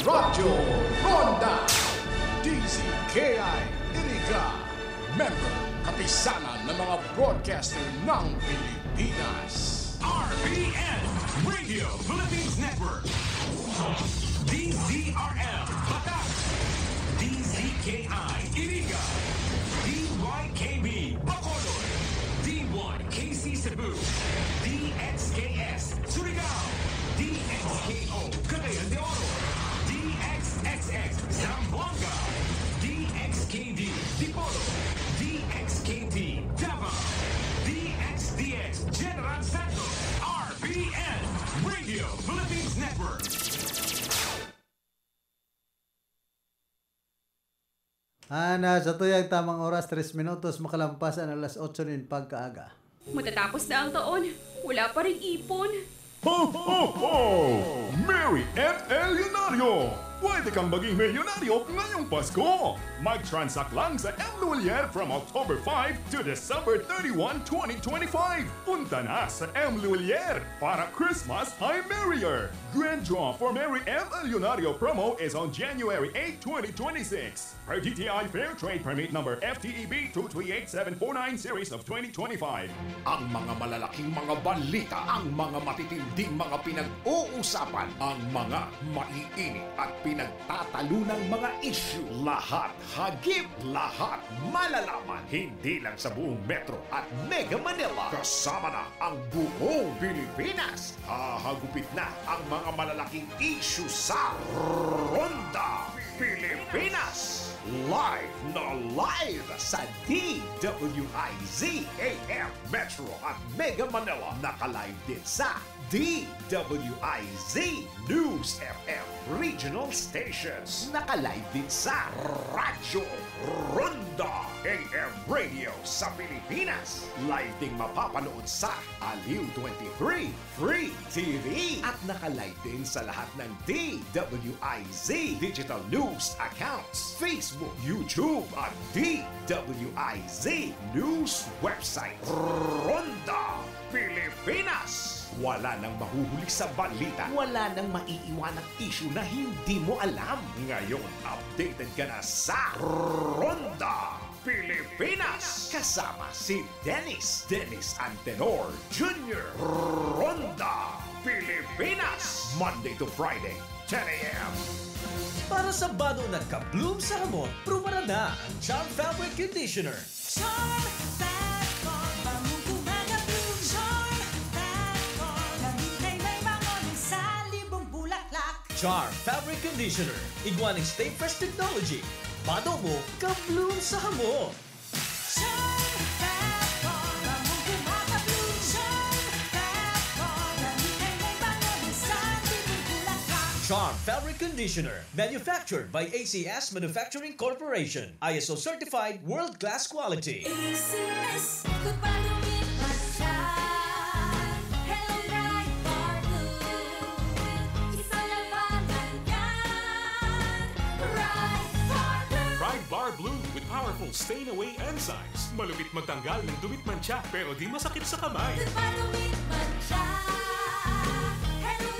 Radyo Ronda DZKI Iriga, member kapisanan ng mga broadcaster ng Pilipinas. RPN Radio Philippines Network, DZRL Batak, DZKI Iriga, DYKB Bacolod, D1KC Cebu, DXKS Surigao, DXKO Cagayan de Oro, DXXX Zamboanga, DXKD Dipolo, DXKD Davao, DXDX General Santos, RPN Radio Philippines Network. Sa tuyang tamang oras, 3 minutos makalampasan alas 8 ng pagkaaga. Matatapos na ang taon, wala pa rin ipon. Ho, ho, ho! Merry FL Leonardo! Pwede kang maging milyonaryo ngayong Pasko! Mag-transact lang sa M. Lulier from October 5 to December 31, 2025! Punta na sa M. Lulier para Christmas High Merrier! Grand draw for Merry M. Leonardo promo is on January 8, 2026. Per DTI Fair Trade Permit number FTEB 238749 series of 2025. Ang mga malalaking mga balita, ang mga matitinding mga pinag-uusapan, ang mga maiinit at pinagtatalunang mga issue. Lahat hagip, lahat malalaman. Hindi lang sa buong Metro at Mega Manila. Kasama na ang buong Pilipinas. Hahagupit na ang mga malalaking issue sa Ronda Pilipinas. Live na live sa DWIZ AM Metro at Mega Manila. Naka-live din sa DWIZ News FM Regional Stations. Naka-live din sa Radyo Ronda AM Radio sa Pilipinas. Live ding mapapanood sa Aliw 23 Free TV. At naka-live din sa lahat ng DWIZ Digital News accounts, Facebook, YouTube at DWIZ News website. Ronda Pilipinas. Wala nang mahuhuli sa balita. Wala nang maiiwanang issue na hindi mo alam. Ngayon, updated ka na sa Ronda Pilipinas. Kasama si Dennis Antenor Jr. Ronda Pilipinas. Monday to Friday, 10 a.m. Para sa bado nagka-bloom sa hamon, prumara na ang Charm Fabric Conditioner. Charm Fabric Bamugumagabloom. Charm Fabric Lamigay may bangon sa libong bulaklak. Charm Fabric Conditioner. Iguaning Stay Fresh Technology. Bado mo, ka-bloom sa hamon. Charm Fabric Bamugumagabloom. Charm Fabric Lamigay may bangon sa libong bulaklak. Charm Fabric Conditioner. Manufactured by ACS Manufacturing Corporation. ISO certified world-class quality. ACS, good palumit siya. Hello, bright blue. Isa lang pangan yan. Bright Bar Blue with powerful stain-away enzymes. Malupit magtanggal ng dumit mancha pero di masakit sa kamay. good palumit siya. Hello,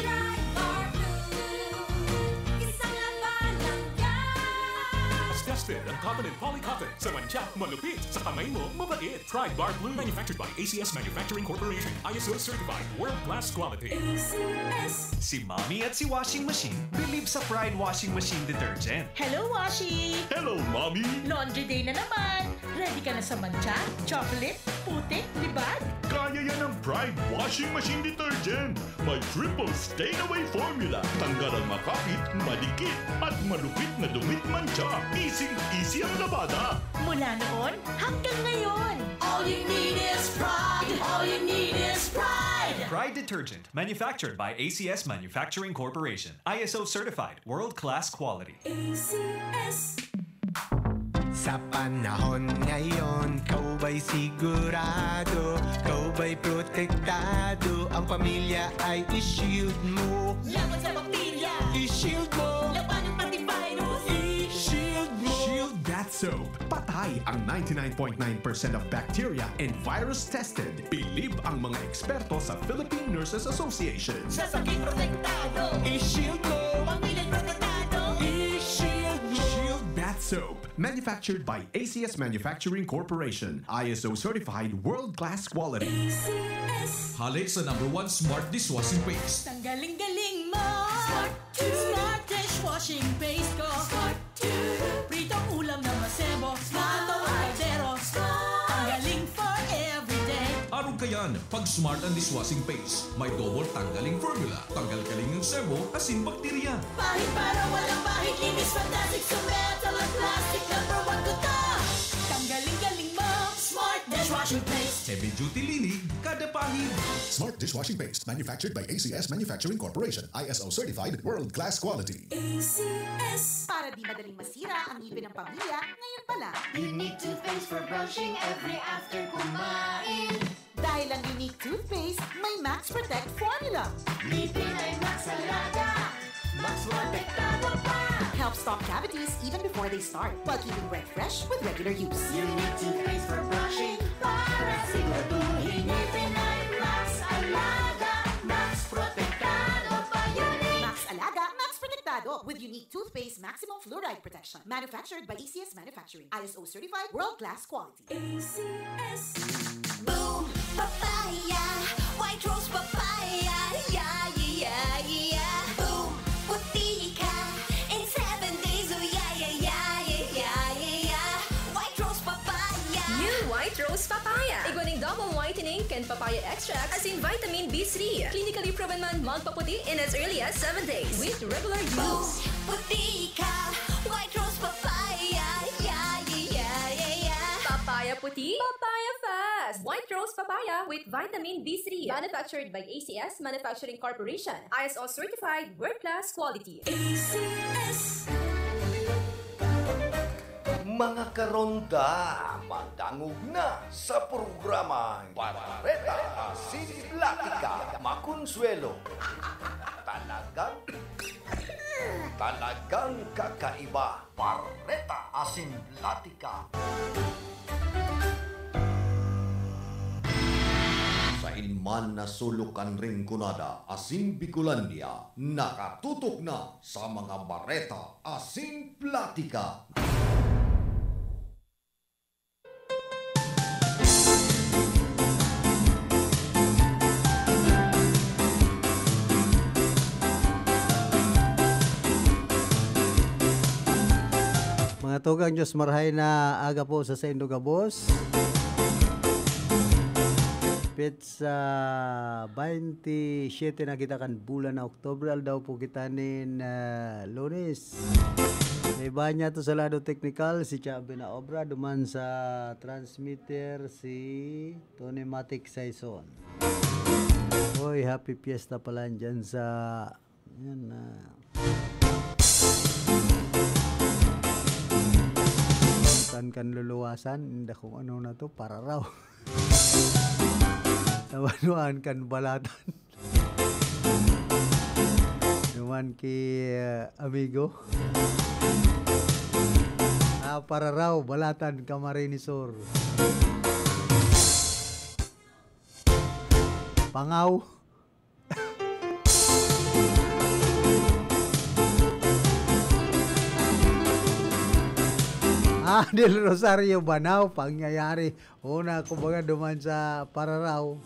bright blue. Isa lang pangan yan. As tested ang cotton and polycotton. Sa mancha, malupit. Sa kamay mo, mabait. Pride Bar Blue, manufactured by ACS Manufacturing Corporation. ISO certified world-class quality. ACS. Si Mommy at si Washing Machine believe sa Pride Washing Machine Detergent. Hello, Washi! Hello, Mommy! Laundry day na naman! Ready ka na sa mancha, chocolate, putik, libag? Kaya yan ang Pride Washing Machine Detergent. May triple stain-away formula. Tanggal ang makapit, madikit, at malupit na dumit mancha. Easy ang labada. Mula noon hanggang ngayon! All you need is pride. All you need is pride. Pride Detergent, manufactured by ACS Manufacturing Corporation. ISO certified world-class quality. ACS. Sa panahon ngayon, kau ba'y sigurado? Kau ba'y protektado? Ang pamilya ay i-shield mo. Laban sa bakterya. I-shield mo. Laban ng pati virus. I-shield mo. Shield That Soap. Patay ang 99.9% of bacteria and virus tested. Believe ang mga eksperto sa Philippine Nurses Association. Sa sakit protektado. I-shield mo. Pamilyang protektado. Soap, manufactured by ACS Manufacturing Corporation, ISO certified world-class quality. Halik sa #1 Smart Dishwashing Paste. Tanggaling-galing mo. Smart dishwashing paste ko. Pritong ulam na masebo. Smart o kaldero. Tanggaling for everyday. Arog kayan, pag Smart ang Dishwashing Paste, may double tanggaling formula. Tanggal-galing ng sebo, asin bakterya. Pahit para walang pahit, linis, fantastic sa metal at plastic. #1 ko to. Tanggaling-galing mo. Smart dishwashing paste. Heavy duty linig, kada pahid. Smart Dishwashing Paste, manufactured by ACS Manufacturing Corporation, ISO certified world-class quality. ACS. Para di madaling masira ang ngipin ng pamilya, ngayon pa lang. Unique toothpaste for brushing every after kumain. Dahil ang unique toothpaste, may Max Protect formula. Ngipin ay Max Alaga. Max Protektado pa. Helps stop cavities even before they start, while keeping breath fresh with regular use. Unique toothpaste for brushing. Para siguraduhin ngipin ay Max Alaga. Max Protektado pa. Unique. Max Alaga, Max Protectado with unique toothpaste maximum fluoride protection. Manufactured by ACS Manufacturing. ISO certified world-class quality. ACS. Boom, papaya, white rose papaya, yeah, yeah, yeah. Boom, puti ka, in 7 days, oh yeah, yeah, yeah, yeah, yeah, yeah. White rose papaya. New White Rose Papaya. Iguaning double whitening and papaya extract as in vitamin B3. Clinically proven man magpaputi in as early as 7 days with regular Boom, use. puti ka, white rose papaya, yeah, yeah, yeah, yeah. Papaya puti, papaya fast. White Rose Papaya with vitamin B3. Manufactured by ACS Manufacturing Corporation. ISO certified world-class quality. ACS. Mga karonda, madangog na sa programa Barreta Asin Platica Makonsuelo. Talagang kakaiba. Barreta Asin Platica. Sa inman na sulukan ring kunada, Asin Bicolandia, nakatutok na sa mga Barreta Asin Platica. Mga tugang Diyos marhay na aga po sa Saindo Gabos. Sa 27 na kita kan bulan na Oktubre daw po kita nin Lunes. May banya to sa lado technical si Chabe na obra duman sa transmitter si Tony Matic Saison. Hoy, happy fiesta pala dyan sa yan na kan luluwasan, hindi kung ano na to, para raw. Nawanuan kan balatan. Naman ki amigo. Para raw, balatan Camarinesor. Pangaw. Del Rosario Banao, pangyayari. Una, kumbaga duman sa Pararaw.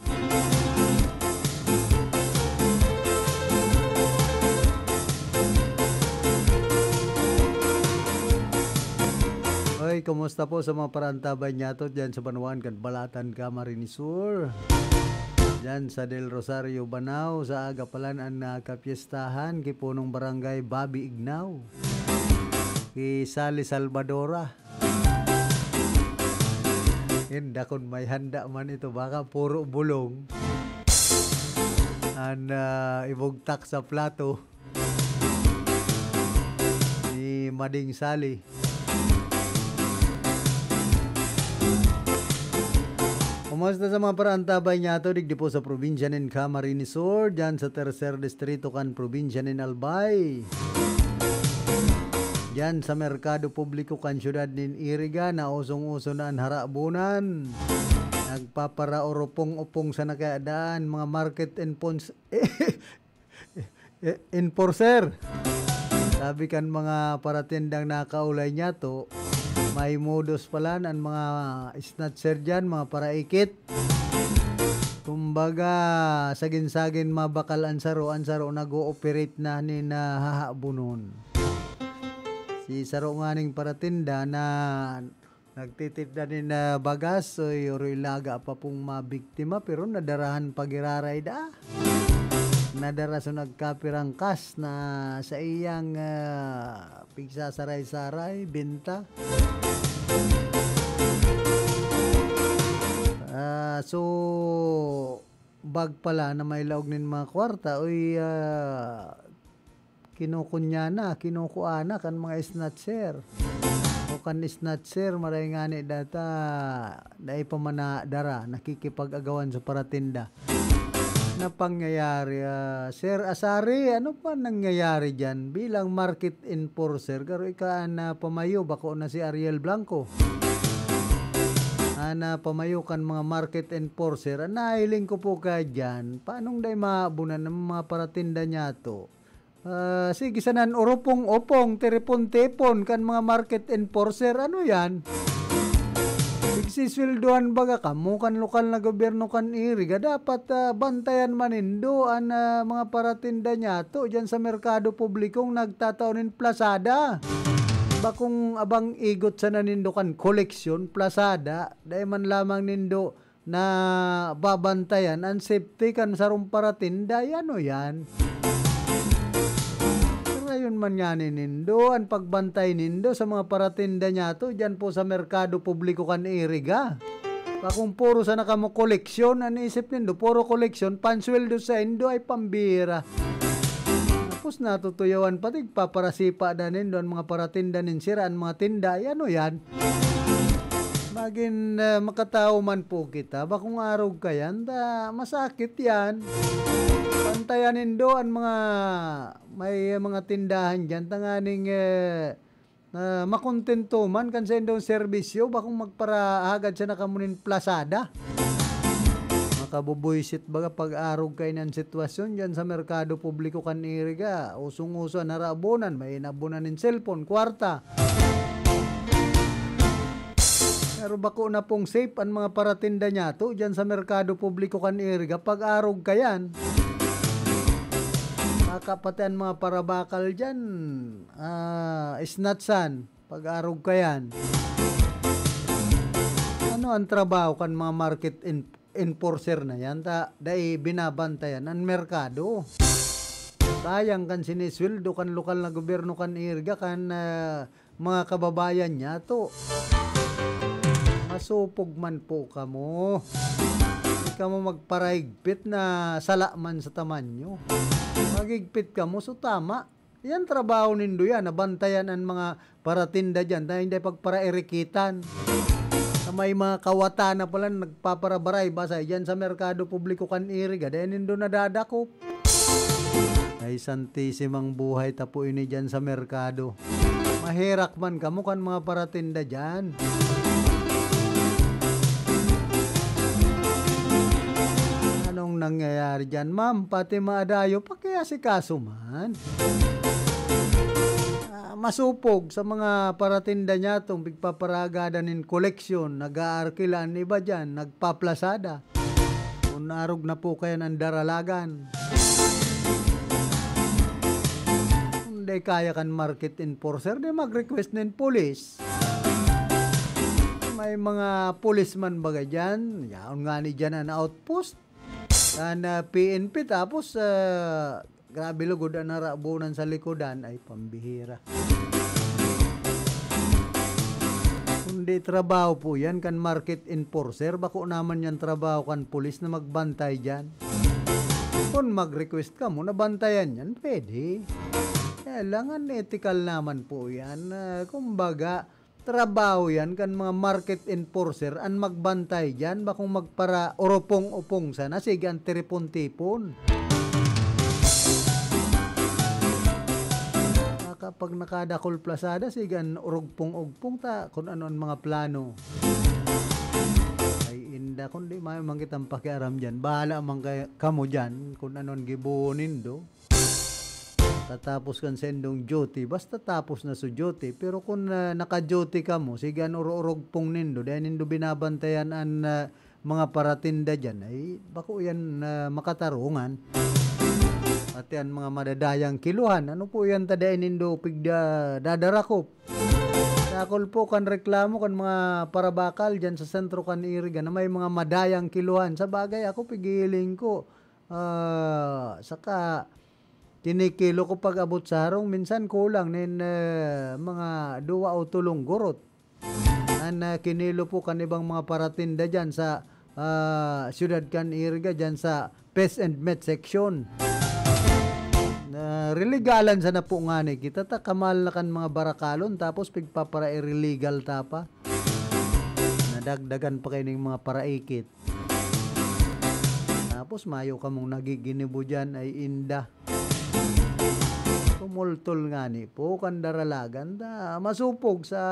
Oy, kumusta po sa mga parantabay nyato dyan sa Banuan, kan Balatan, Camarinesor. Dyan sa Del Rosario Banao, sa agapalan ang nakapiestahan, kipunong barangay Babi Ignaw. Ki Sali Salvadora. Hindi kung may handa man ito, baka puro bulong. Ang ibugtak sa plato ni Mading Sali. Kumusta sa mga parantabay niya ito, digdi po sa probinsya ng Camarinesor, dyan sa tercer distrito kan probinsya ng Albay. Diyan sa merkado publiko kan syudad nin Iriga na usong-uso na ang harabunan. Nagpaparaoropong-upong sa nakaadaan mga market enforcer. Sabi kan mga paratindang nakaulay niya to, may modus pala ang mga snatcher dyan, mga paraikit. Kumbaga, sagin-sagin mabakal ansaro nag-ooperate na ni na hahabunon. Si saro nga ning paratinda na nagtitinda ni na bagas, so ilaga pa pong mabiktima, pero nadarahan pagiraray da. Nadara so nagkapirang kas na sa iyang pigsasaray-saray, benta. So bag pala na may laog nin mga kwarta oy kinukunya na, kinukuana kan mga snatcher. O kan snatcher maray nga ni data dai pa manadara nakikipag-agawan sa paratinda. Na pangyayari, Sir Asari, ano pa nangyayari dyan bilang market enforcer? Garo ika na pamayo, bako na si Ariel Blanco. Na pamayo kan mga market enforcer. Nahiling ko po ka dyan, paanong day maabunan ng mga paratinda niya to? Sige, sanan oropong-opong, teripon-tepon kan mga market enforcer, ano yan? Sisweldohan baga kamo kan lokal na gobyerno kan iriga dapat bantayan manindo ang mga paratinda niya to dyan sa merkado publikong nagtataunin plasada. Bakong abang igot sa nanindo kan koleksyon plasada dahil man lamang nindo na babantayan ang safety kan sarong paratinda yan o yan. Ngayon man yan nindo, ang pagbantay nindo sa mga paratinda niya to, dyan po sa merkado publiko kan iriga. Kung puro sa nakamo koleksyon, ang isip nindo, puro koleksyon, pansweldo sa indo ay pambira. Tapos natutuyawan pati, paparasipa na nindo ang mga paratinda ninsira, ang mga tinda, yan o yan. Maging makatao man po kita, bakong araw kayan, masakit yan. Pantayanin do ang mga may mga tindahan dyan tanganing makontento man kan sa indong serbisyo bakong magparahagad sa nakamunin plasada. Makabubuisit baga pag-arog kayo ng sitwasyon dyan sa merkado publiko kan iriga. Usong-uso narabunan, may nabunan ng cellphone, kwarta. Pero bako na pong safe ang mga paratinda niya to dyan sa merkado publiko kan iriga pag-arog kayan. Kapatian mga parabakal dyan, snatsan, pag-arog ka yan. Ano ang trabaho kan mga market enforcer na yan? Dahil binabantayan ang merkado. Sayang kan sinisweldo kan lokal na gobyerno kan irga kan mga kababayan niya to. Masupog man po kamo. Hindi ka mo magparahigpit na sala man sa tamanyo. Magigpit ka mo, so tama. Yan trabaho nindo yan, nabantayan ang mga paratinda dyan dahil hindi pagparairikitan. Sa may mga kawata na pala nagpaparabaray basa dyan sa merkado publiko kan iriga dahil nindo nadadakop. Ay santisimang buhay tapo ini dyan sa merkado. Mahirak man kamo kan mga paratinda dyan. Nangyayari dyan, ma'am, pati maadayo, pakiasikaso man. Masupog sa mga paratinda niya itong pigpaparagada ng koleksyon, nag-aarkilan, iba dyan, nagpaplasada. Kung narog na po kayo ng daralagan. Hindi kaya kan market enforcer, di mag-request ng police. May mga policeman baga dyan, yaon nga ni dyan ang outpost. Na PNP tapos grabe lugod ang narabunan sa likodan ay pambihira. Kundi trabaho po yan kan market enforcer, bako naman yan trabaho kan pulis na magbantay dyan. Kung mag-request ka mo, nabantayan yan, pwede. Kailangan ethical naman po yan. Kumbaga, trabaho yan kan mga market enforcer ang magbantay dyan bakong magpara oropong-opong sana sige ang teripon-tipon. Kapag nakadakol plasada sige ang orogpong-ogpong ta kung ano ang mga plano. Ay inda kundi may mangitang pakiaram dyan. Bahala man kamo dyan kung ano ang gibunin do. tatapos kan sendong duty, basta tapos na su duty. Pero kung naka-duty ka mo, sige uro-urog pong nindo, dahil nindo binabantayan ang mga paratinda dyan, ay bako yan makatarungan. At yan mga madadayang kiluhan, ano po yan tadain nindo pigda dadarakop. Sakol po kan reklamo kan mga parabakal dyan sa sentro kan Iriga na may mga madayang kiluhan. Sa bagay ako pigiling ko. Saka kinikilo ko pag abot sa harong, minsan kulang nin mga 2 o 3 gurot. Kinilo po kan ibang mga paratinda dyan sa Ciudad kan Iriga dyan sa Pest and Met section. Religalan sa na po nga ni kita ta kamal na kan mga barakalon tapos pigpapara illegal tapa. Nadagdagan pa kayo ng mga paraikit. Tapos mayo ka mong nagiginibo dyan ay inda. Tumultol nga ni po kan daralagan da masupog sa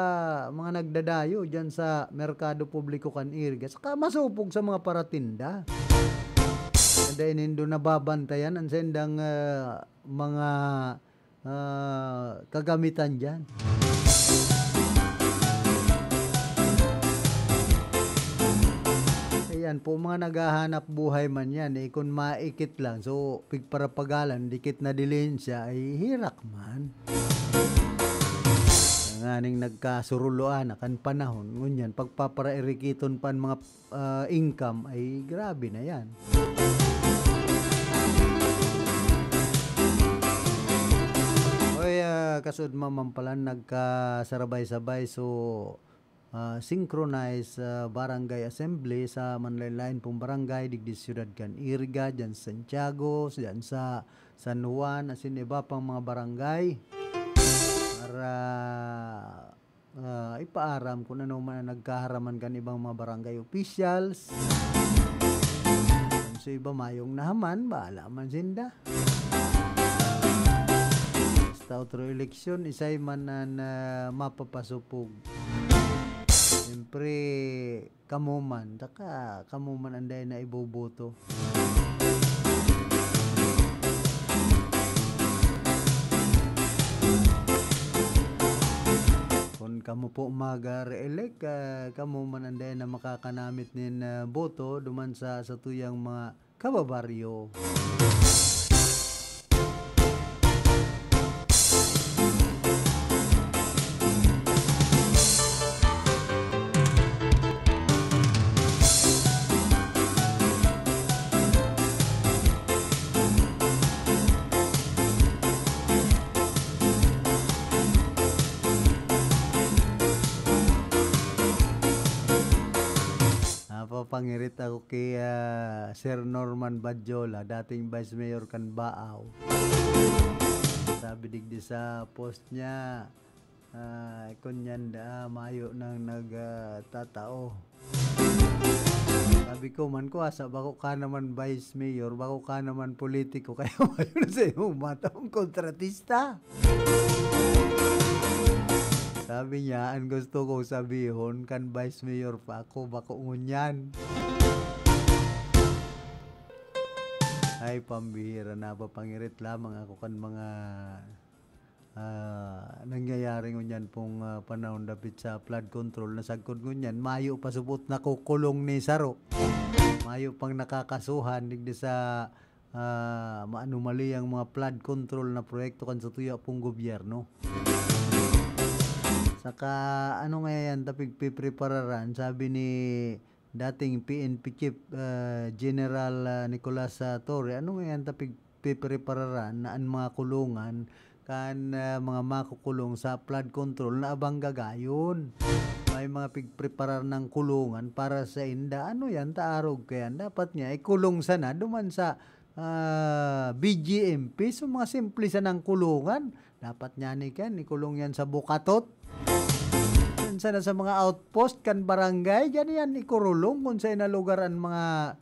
mga nagdadayo dyan sa Merkado Publiko kan Iriga. Saka masupog sa mga paratinda. Dahil nindo nababantayan ang sendang mga kagamitan dyan. Ayan po mga naghahanap buhay man yan kung maikit lang so pigparapagalan dikit na dilensya ay hirak man. Nganing nagkasuruloan akan panahon ngunyan pagpaparairikiton pan mga income ay grabe na yan. Kasud mamampalan nagkasarabay-sabay so synchronize barangay assembly sa manlaylain pong barangay digdi Ciudad kan Iriga dyan sa Santiago, dyan sa San Juan, asin iba pang mga barangay para ipaaram kung ano man nagkaharaman kan ibang mga barangay officials. So iba mayong nahaman, bahala man sinda. Outro election isay man na mapapasupog. Siyempre kamuman, taka kamuman anday na iboboto. Kung kamu po mag-re-elect, kamuman anday na makakanamit nin boto duman sa tuyang mga kababaryo. Pangirit ako kay Sir Norman Badjola, dating Vice Mayor kan Baaw. Sabi digdi sa post niya, kunyan da mayo nang nagtatao. Sabi ko man ko asa bako ka naman Vice Mayor, bako ka naman politiko, kaya mayo na sa iyo matang kontratista. Sabi niya, ang gusto ko sabihon kan Vice Mayor pa ako, bako ngunyan. Ay, pambihira na ba, pangirit lamang ako kan mga nangyayari ngunyan pong panahon dapit sa flood control. Nasagkod ngunyan, mayo pa subot na kukulong ni Saro. Mayo pang nakakasuhan, digdi sa maanumali ang mga flood control na proyekto kan sa tuya pong gobyerno. Saka ano nga yan tapig piprepararan, sabi ni dating PNP Chief General Nicolas Torre, ano nga yan tapig piprepararan na ang mga kulungan kan mga makukulong sa flood control na abang gagayon. May mga pigpreparar ng kulungan para sa inda, ano yan taarog kaya dapat niya ikulong sana duman sa BGMP, so mga simple sa ng kulungan dapat niya ni kan ikulong yan sa Bukatot. Sana sa mga outpost kan barangay, dyan yan ikurulong kung sa lugar ang mga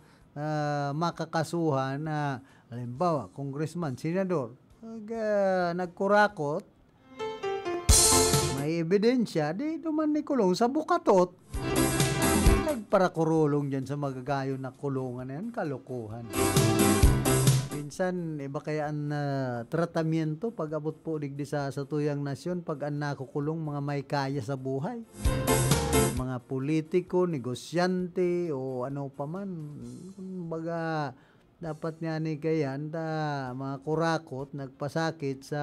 makakasuhan na halimbawa, congressman, senador, nagkurakot, may ebidensya, di duman ikulong sa Bukatot. Nagparakurulong dyan sa magagayon na kulungan na yan, kalukuhan. Minsan iba kaya ang tratamiento pag abot po digdi sa tuyang nasyon pag ang nakukulong mga may kaya sa buhay. Mga politiko, negosyante o ano pa man. Kumbaga dapat nga ni kayan mga kurakot nagpasakit sa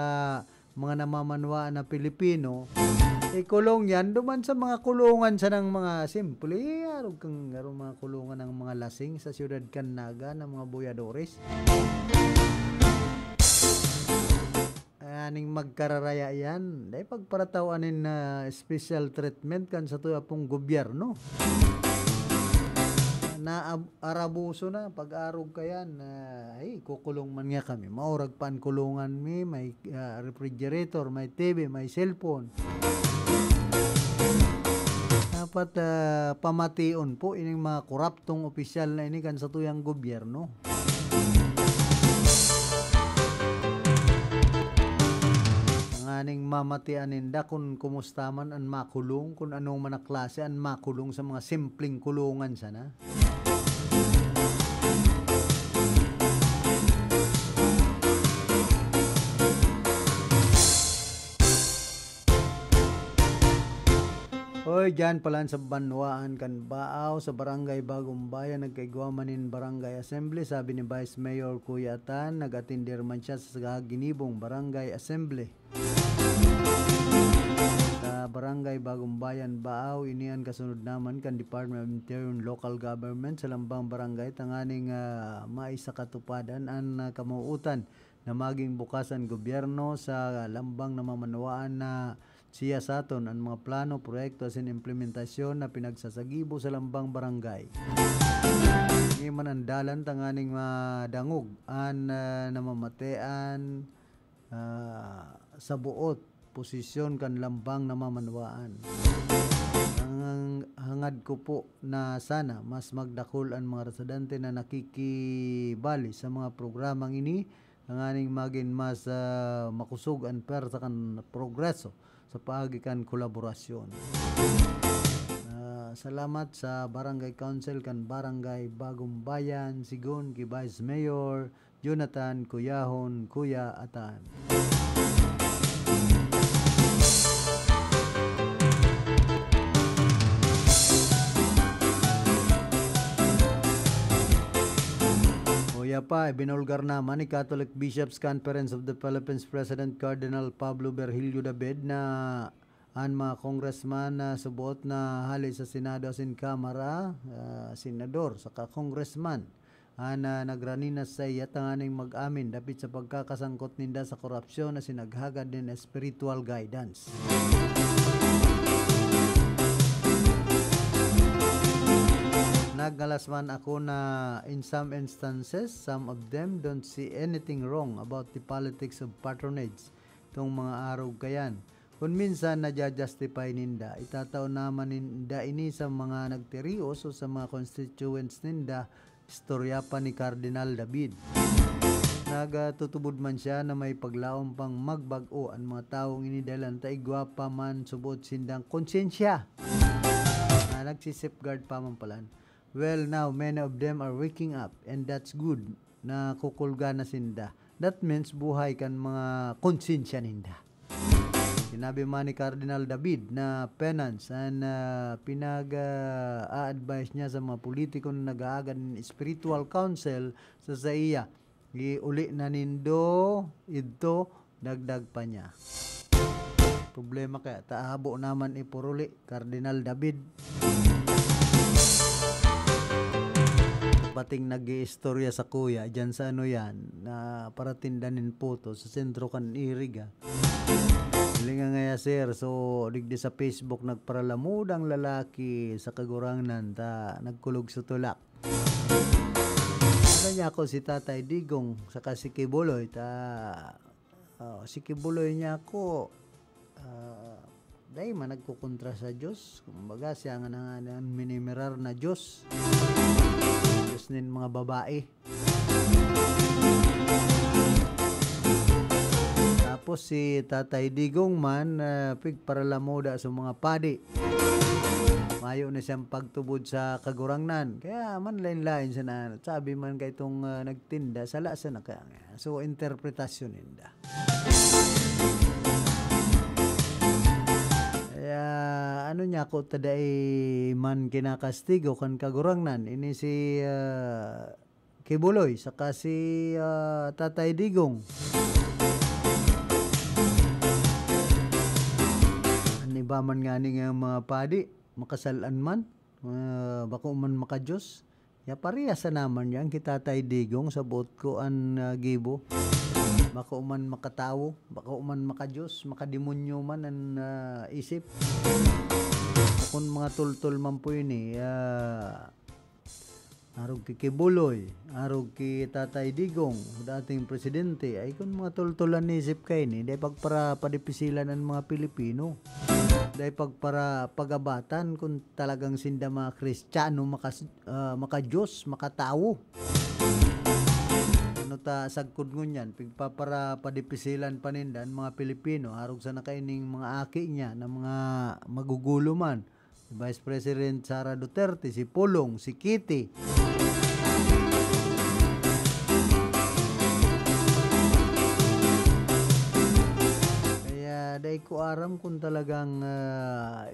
mga namamanwaan na Pilipino. Kulong yan duman sa mga kulungan sa ng mga simple arog kang mga kulungan ng mga lasing sa siyudad Canaga ng mga boyadores. Aning magkararaya yan dahil pagparatawanin na special treatment kan sa tuya pong gobyerno na arabuso na pag-arog kayan kukulong man nga kami maurag pan kulungan may refrigerator, may TV, may cellphone. Dapat pamation po ining mga koraptong opisyal na ini kan sa tuyang gobyerno. Aning mamatian ninda kung kumusta man ang makulong, kung anong man klase ang makulong sa mga simpleng kulungan sana. Hoy, dyan pala sa Banwaan kan Baaw sa Barangay Bagong Bayan nagkaigwamanin Barangay Assembly. Sabi ni Vice Mayor Kuya Tan, nag-atindir man siya sa Ginibong Barangay Assembly. Sa Barangay Bagong Bayan Baaw, inian kasunod naman kan Department of Interior and Local Government sa Lambang Barangay tanganing maisa katupadan ang kamuutan na maging bukasan gobyerno sa lambang na mamanawaan na siya sa aton ang mga plano, proyekto at implementasyon na pinagsasagibo sa lambang barangay. Hindi man ang dalan tanganing madangog ang namamatean sa buot posisyon kan lambang na mamanawaan. Ang hangad ko po na sana mas magdakol ang mga residente na nakikibali sa mga programang ini tanganing maging mas makusog ang persa kan progreso sa paagikan kolaborasyon. Salamat sa Barangay Council kan Barangay Bagong Bayan, sigon ki Vice Mayor Jonathan Kuyahon Kuya Atan. Pa, binulgar naman ni Catholic Bishops Conference of the Philippines President Cardinal Pablo Virgilio David na ang mga congressman na subuot na hali sa Senado sin Kamara, senador saka congressman nagraninas sa iya tanganing mag-amin dapit sa pagkakasangkot ninda sa korupsyon na sinaghagad din spiritual guidance. Naggalasman ako na in some instances, some of them don't see anything wrong about the politics of patronage. Itong mga araw kayan. Kung minsan nadja-justify ninda, itataw naman ninda ini sa mga nagterios o sa mga constituents ninda, istorya pa ni Cardinal David. Nagatutubod man siya na may paglaom pang magbag-o ang mga taong inidalan taigwapa man subot sindang konsensya. Nagsisafeguard pa man palan. Well, now, many of them are waking up and that's good na kukulga na sinda. That means buhay kan mga konsensya ninda. Sinabi man ni Cardinal David na penance and pinag-a-advise niya sa mga politiko na nag-aagad ng spiritual council sa iya. Iuli na nindo, ito, dagdag pa niya. Problema kaya, taabo naman ipuruli, Cardinal David. Pating nag-iistorya sa kuya dyan sa ano yan na para tindanin puto sa sentro kan Iriga. Hilinga nga sir, so digdi sa Facebook nagparalamudang lalaki sa kagurangan ta nagkulog sa tulak. Kanya ako si Tatay Digong saka si Kibuloy si Kibuloy niya ako dahil man nagkukontra sa Diyos. Kumbaga siya nga nga minimirar na Diyos. Diyos nin mga babae. Tapos si Tatay Digong man pigparalamoda sa mga padi. Mayo na siyang pagtubod sa kagurangnan. Kaya man lain-lain siya na sabi man kay itong nagtinda, sala siya na kaya. So, interpretasyon ninda. Kaya ano niya ko taday man kinakastigo kan kagurangnan. Ini si Kibuloy saka si Tatay Digong. Ba man nga ni nga mga padi makasalan man bako man makajos ya pareha sa naman yan kita Tatay Digong sa buot ko an gibo bako man makatawo bako man makajos makademonyo man an isip kung mga tultol man po yun arog ki Kibuloy, arog ki Tatay Digong, dating presidente, ay kung mga tultulan isip kayo ni, dahil pagpara padipisilan ng mga Pilipino. Dahil pagpara pagabatan kung talagang sinda mga Kristiyano, maka-Diyos, makatawo. Ano ta sagkod ngunyan, pagpapara padipisilan panindan mga Pilipino, arog sa nakaining mga aki niya, na mga magugulo man. Vice President Sara Duterte, si Pulong, si Kitty. Kaya dahil ko aram kung talagang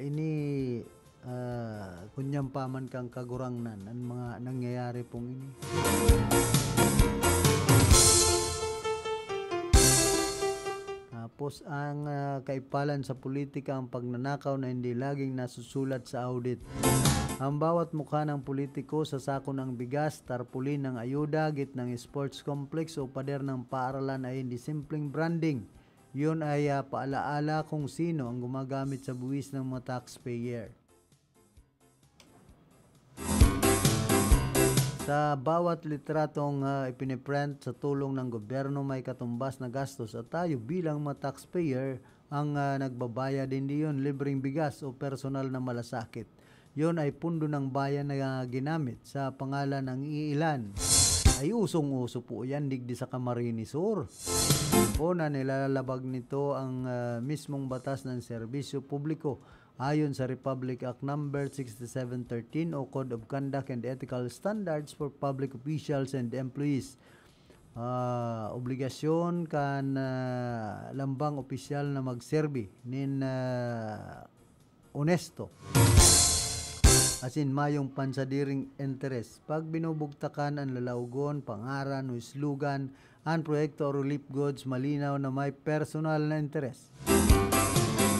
ini kunyang paman kang kagurangnan ang mga nangyayari pong ini. Tapos ang kaipalan sa politika ang pagnanakaw na hindi laging nasusulat sa audit. Ang bawat mukha ng politiko sa sako ng bigas, tarpulin ng ayuda, git ng sports complex o pader ng paaralan ay hindi simpleng branding. Yun ay paalaala kung sino ang gumagamit sa buwis ng mga taxpayer. Sa bawat litratong ipiniprint sa tulong ng gobyerno may katumbas na gastos at tayo bilang mga taxpayer ang nagbabayad, hindi yun libreng bigas o personal na malasakit. Yun ay pundo ng bayan na ginamit sa pangalan ng iilan. Ay usong-uso po yan digdi sa Camarines Sur. Una nilalabag nito ang mismong batas ng serbisyo publiko. Ayon sa Republic Act No. 6713 o Code of Conduct and Ethical Standards for Public Officials and Employees. Obligasyon kan lambang opisyal na magserbi nin honesto. Asin mayong pansadiring interes. Pag binubugtakan ang lalaugon, pangaran o islugan, ang proyekto o relief goods malinaw na may personal na interes.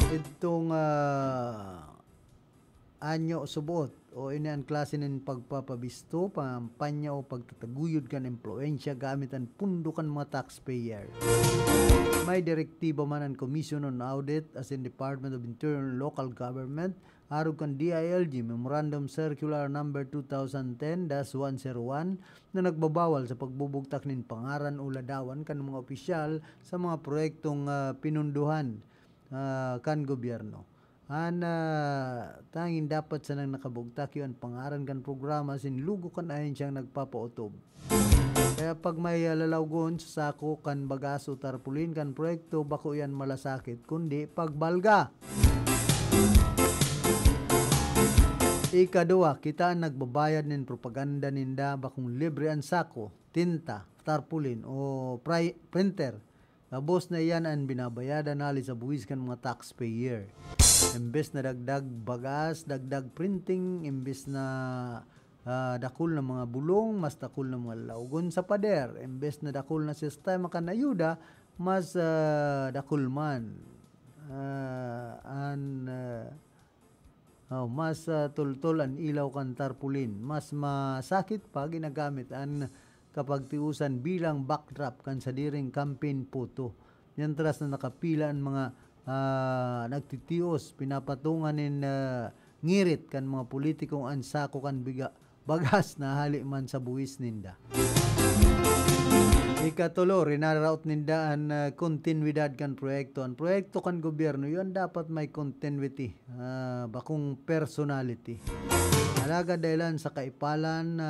Itong anyo subot o ini ang klase ng pagpapabisto, pampanya o pagtataguyod kan impluensya gamit ang pundo kan mga taxpayer. May direktiba man ang Commission on Audit as in Department of Interior and Local Government, arog kan DILG Memorandum Circular No. 2010-101 na nagbabawal sa pagbubugtak nin pangaran o ladawan kan mga opisyal sa mga proyektong pinunduhan kan gobyerno. Tanging dapat sa nang nakabugtak yun pangaran kan programa sinlugo kan ayon siyang nagpapautob. Kaya pag may lalawgon sa sako kan bagas o tarpulin kan proyekto, bako yan malasakit kundi pagbalga. Ikadua, kita ang nagbabayad nin propaganda ninda bakong libre ang sako, tinta, tarpulin o printer. Tapos na yan ang binabayadan nali sa buwis kan mga taxpayer. Imbes na dagdag bagas, dagdag printing, imbes na dakul na mga bulong, mas dakul na mga laugon sa pader. Imbes na dakul na sistema kan ayuda, mas dakul man. Mas tultol ang ilaw kan tarpulin. Mas masakit pa ginagamit ang kapag tiusan bilang backdrop kan sa diring campaign photo. Yantras na nakapila ang mga nagtitios, pinapatungan nin ngirit kan mga politikong ansako kan bagas na hali man sa buwis ninda. Ikatulo, rinaraut ninda ang kontinuidad kan proyekto. Ang proyekto kan gobyerno, yun dapat may continuity, bakong personality. Alaga dahilan sa kaipalan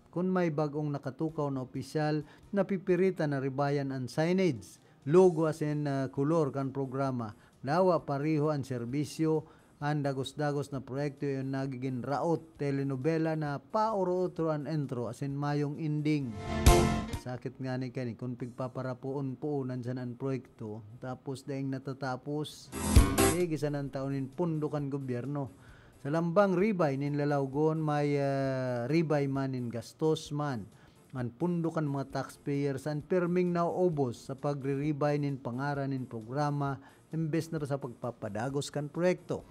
kung may bagong nakatukaw na opisyal, napipiritan na ribayan ang signage, logo as in kulor kan programa. Lawa pariho ang serbisyo ang dagos-dagos na proyekto yung nagiging raot, telenovela na pauro-utro an entro, asin mayong ending. Sakit nga ni kani, kung pigpaparapuon-puunan sa ang proyekto, tapos daing natatapos, gisa ng taunin pundukan gobyerno. Sa lambang ribay nin lalawgon, may ribay man nin gastos man. Man pundukan mga taxpayers ang perming nauubos sa pagre-ribay nin pangaran nin programa imbes na sa pagpapadagos kan proyekto.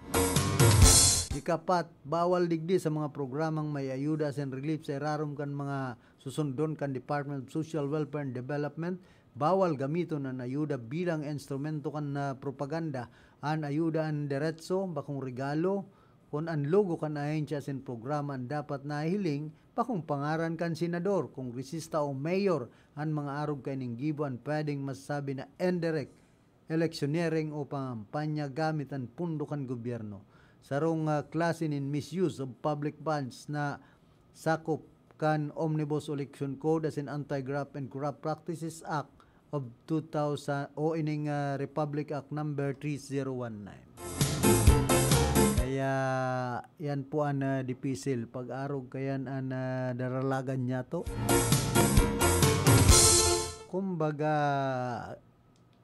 Ikapat, bawal digdi sa mga programang may ayuda and relief sa irarom kan mga susundon kan Department of Social Welfare and Development. Bawal gamiton ang ayuda bilang instrumento kan na propaganda. An ayuda ang diretso, bakong regalo, kung ang logo kan ahensya sin programa ang dapat nahiling, bakong pangaran kan senador, kongresista o mayor, ang mga arog kaning gibuan pwedeng masasabi na indirect electioneering o pampanya gamit ang pundo kan gobyerno. Sarong klase nin misuse of public funds na sakop kan Omnibus Election Code as in Anti-Graft and Corrupt Practices Act of 2000 o ining Republic Act number 3019. Kaya yan po ang dipisil pag-arog kayan ang daralagan niya to. Kumbaga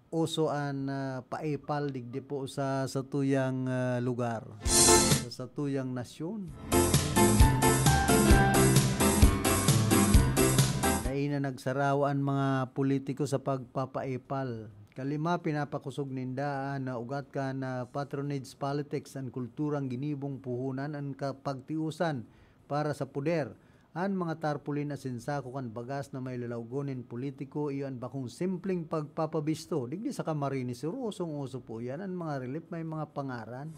uso an paipal digdi po sa tuyang lugar, sa tuyang nasyon. Dahil na nagsarawan mga politiko sa pagpapaipal. Kalima, pinapakusog nindaan na ugat ka na patronage politics ang kulturang ginibong puhunan ang kapagtiusan para sa puder. Ang mga tarpulin na sinsako kan bagas na may lalawgonin politiko, iyon bakong simpleng pagpapabisto. Digdi sa Camarines, usong-uso po yan. Ang mga relief may mga pangaran.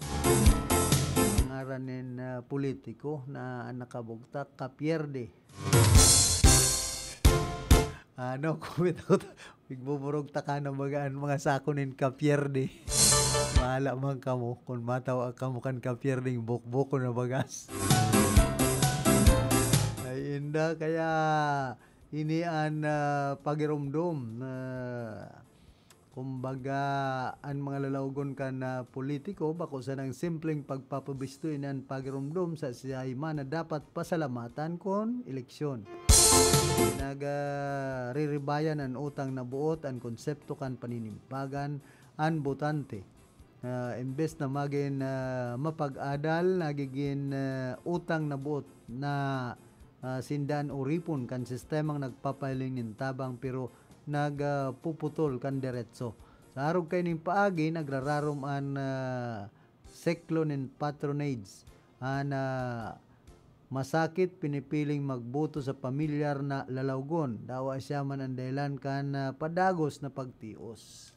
Pangaran ng politiko na nakabugtak kapierde. Kumit ako, bigbuburog taka na mga sakunin kapierde. Mahala man kamo, kung matawa kamo kan kapierdeng bukbuko na bagas. Ay inda, kaya ini an pagirumdum na kumbaga ang mga lalawgon ka na politiko bako sa nang simpleng pagpapabistuin ang pagirumdum sa siyayma na dapat pasalamatan kon eleksyon. Nag-riribayan ang utang na buot, ang konsepto kan paninimbagan, ang botante. Imbes na maging mapag-adal, nagiging utang na buot na sindan o ripon kan sistemang nagpapahiling ng tabang pero nagpuputol kan diretso. Sa arog kayo ng paagi, nagrararom ang seklo ng patronage. Masakit pinipiling magboto sa pamilyar na lalawgon. Dawa siya man ang dahilan kan padagos na pagtios.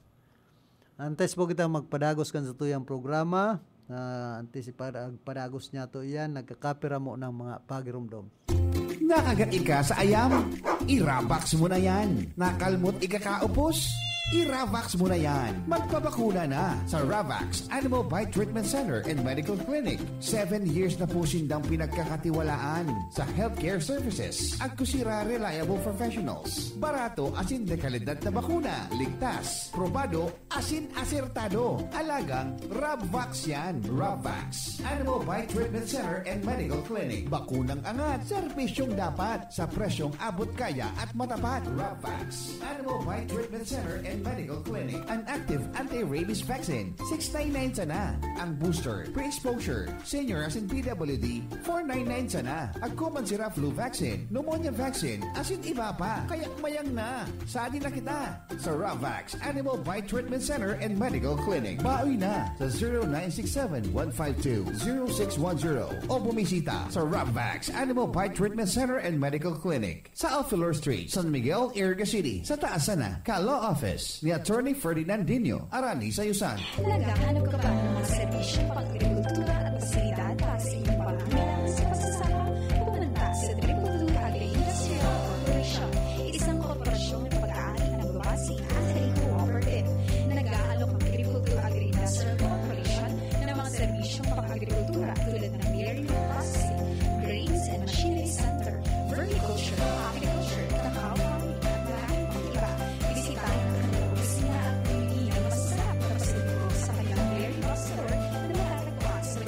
Antes po kita magpadagos kan sa tuyang programa. Antes padagos niya to yan. Nagkakapira mo ng mga pagirumdom. Nakagaing ka sa ayam? I-Ravax mo na yan. Nakalmot ikakaupos? I-Ravax mo na yan. Magpabakuna na sa Ravax Animal Bite Treatment Center and Medical Clinic. 7 years na po sindang pinagkakatiwalaan sa healthcare services. At kusira reliable professionals. Barato asin de kalidad na bakuna. Ligtas, probado, asin asertado. Alagang Ravax yan. Ravax Animal Bite Treatment Center and Medical Clinic. Bakunang angat, serbisyong dapat sa presyong abot kaya at matapat. Ravax Animal Bite Treatment Center and Medical Clinic. An active anti-rabies vaccine, $699 sana. Ang booster, pre-exposure, senior as in PWD, $499 sana. Ang common sira flu vaccine, pneumonia vaccine, as in iba pa. Kaya mayang na. Saan na kita? Sa Ravax Animal Bite Treatment Center and Medical Clinic. Baoy na sa 0967-152-0610 o bumisita sa Ravax Animal Bite Treatment Center and Medical Clinic sa Alfilor Street, San Miguel, Iriga City. Sa taas na, Ka-Law Office ni Attorney Ferdinand Dino, Arani, Sayusan. Naghahanap ka ba ng mga serbisyong pag-agrikultura at pasilidad para sa iyong pamilya sa pasasama? Pumunta sa Agricultura Agri-Industrial Corporation, isang korporasyon na pag-aari na nagbabasing at cooperative. Nag-aalok ang Agricultura Agri-Industrial Corporation ng mga serbisyong pang-agrikultura tulad ng dairy processing, grains and machinery center, verticulture, agriculture, cacao farming, at maraming pang iba. Bisitahin ang opisina at pili ng masarap na pasalubong sa kanyang dairy store na matatagpuan sa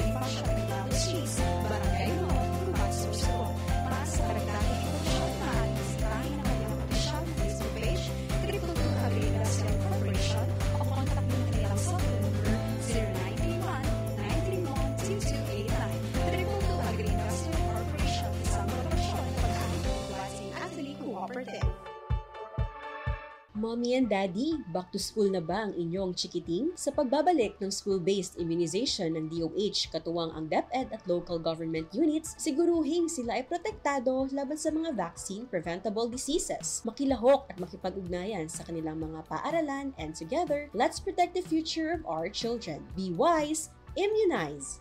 Mommy and Daddy, back to school na ba ang inyong chikiting? Sa pagbabalik ng school-based immunization ng DOH katuwang ang DepEd at local government units, siguruhing sila ay protektado laban sa mga vaccine-preventable diseases. Makilahok at makipag-ugnayan sa kanilang mga paaralan, and together, let's protect the future of our children. Be wise, immunize!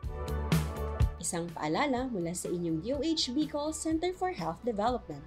Isang paalala mula sa inyong DOH Bicol Center for Health Development.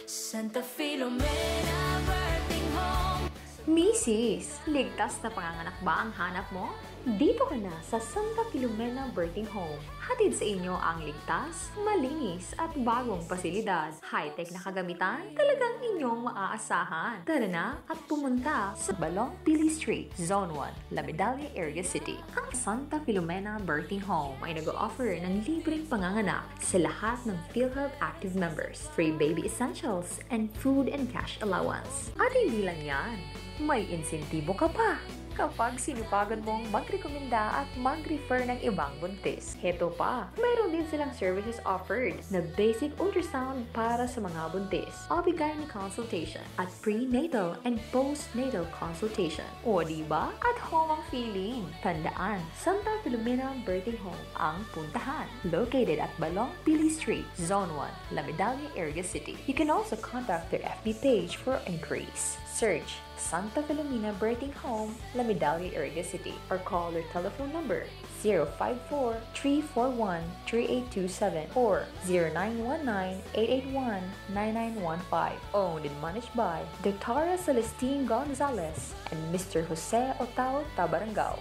Santa Filomena Birthing Home. Mrs., ligtas na panganganak ba ang hanap mo? Dito ka na sa Santa Filomena Birthing Home. Hatid sa inyo ang ligtas, malinis at bagong pasilidad. High-tech na kagamitan, talagang inyong maaasahan. Tara na at pumunta sa Balong Pili Street, Zone 1, La Medalla Area City. Ang Santa Filomena Birthing Home ay nag-o-offer ng libreng panganganak sa lahat ng PhilHealth active members, free baby essentials, and food and cash allowance. At hindi lang yan, may insentibo ka pa kapag sinupagan mong magrekomenda at mag-refer ng ibang buntis. Heto pa, mayroon din silang services offered na basic ultrasound para sa mga buntis, OB-GYN consultation, at prenatal and postnatal consultation. O diba? At home ang feeling. Tandaan, Santa Filomena Birthing Home ang puntahan. Located at Balong Pili Street, Zone 1, La Medalla Area City. You can also contact their FB page for inquiries. Search Santa Filomena Birthing Home, La Medalla Area City, or call their telephone number 054-341-3827 or 0919-881-9915. Owned and managed by Dr. Celestine Gonzalez and Mr. Jose Otao Tabarangao.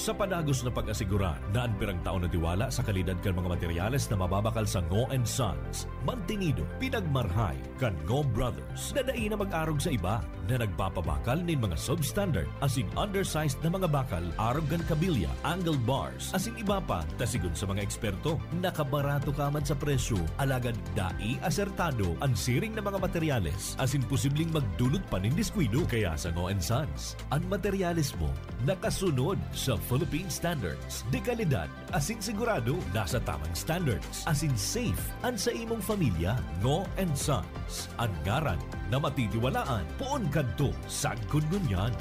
Sa panagos na pag-asigura na ang pirang taon na tiwala sa kalidad kan mga materyales na mababakal sa Ngo & Sons, mantinido, pinagmarhay kan Ngo Brothers na dai na mag-arog sa iba na nagpapabakal nin mga substandard asin undersized na mga bakal, arog kan kabilya, angled bars, asin iba pa, tasigon sa mga eksperto, nakabarato kaman sa presyo, alagad dai asertado ang siring na mga materyales, asin posibleng magdulot pa nin diskwido. Kaya sa Ngo & Sons, ang materyales mo nakasunod sa Philippine standards. De kalidad, asin sigurado, nasa tamang standards. Asin safe, ang sa imong pamilya. Ngo & Sons, ang ngaran na matitiwalaan. Poon kadto, sagkod ngunyan.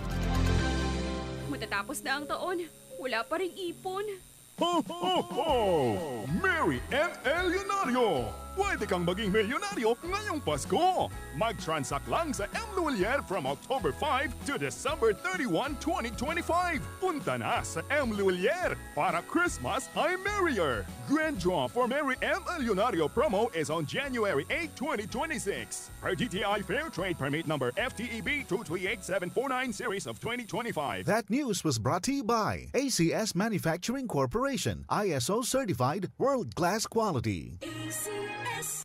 Matatapos na ang taon, wala pa ring ipon. Ho, ho, ho! Mary and El Leonario! Pwede kang maging milyonaryo ngayong Pasko! Mag-transact lang sa M. Lulier from October 5 to December 31, 2025! Punta na sa M. Lulier para Christmas ay merrier! Grand draw for Mary M. El Leonario promo is on January 8, 2026. Per DTI Fair Trade Permit number FTEB 238749 series of 2025. That news was brought to you by ACS Manufacturing Corporation, ISO certified world-class quality.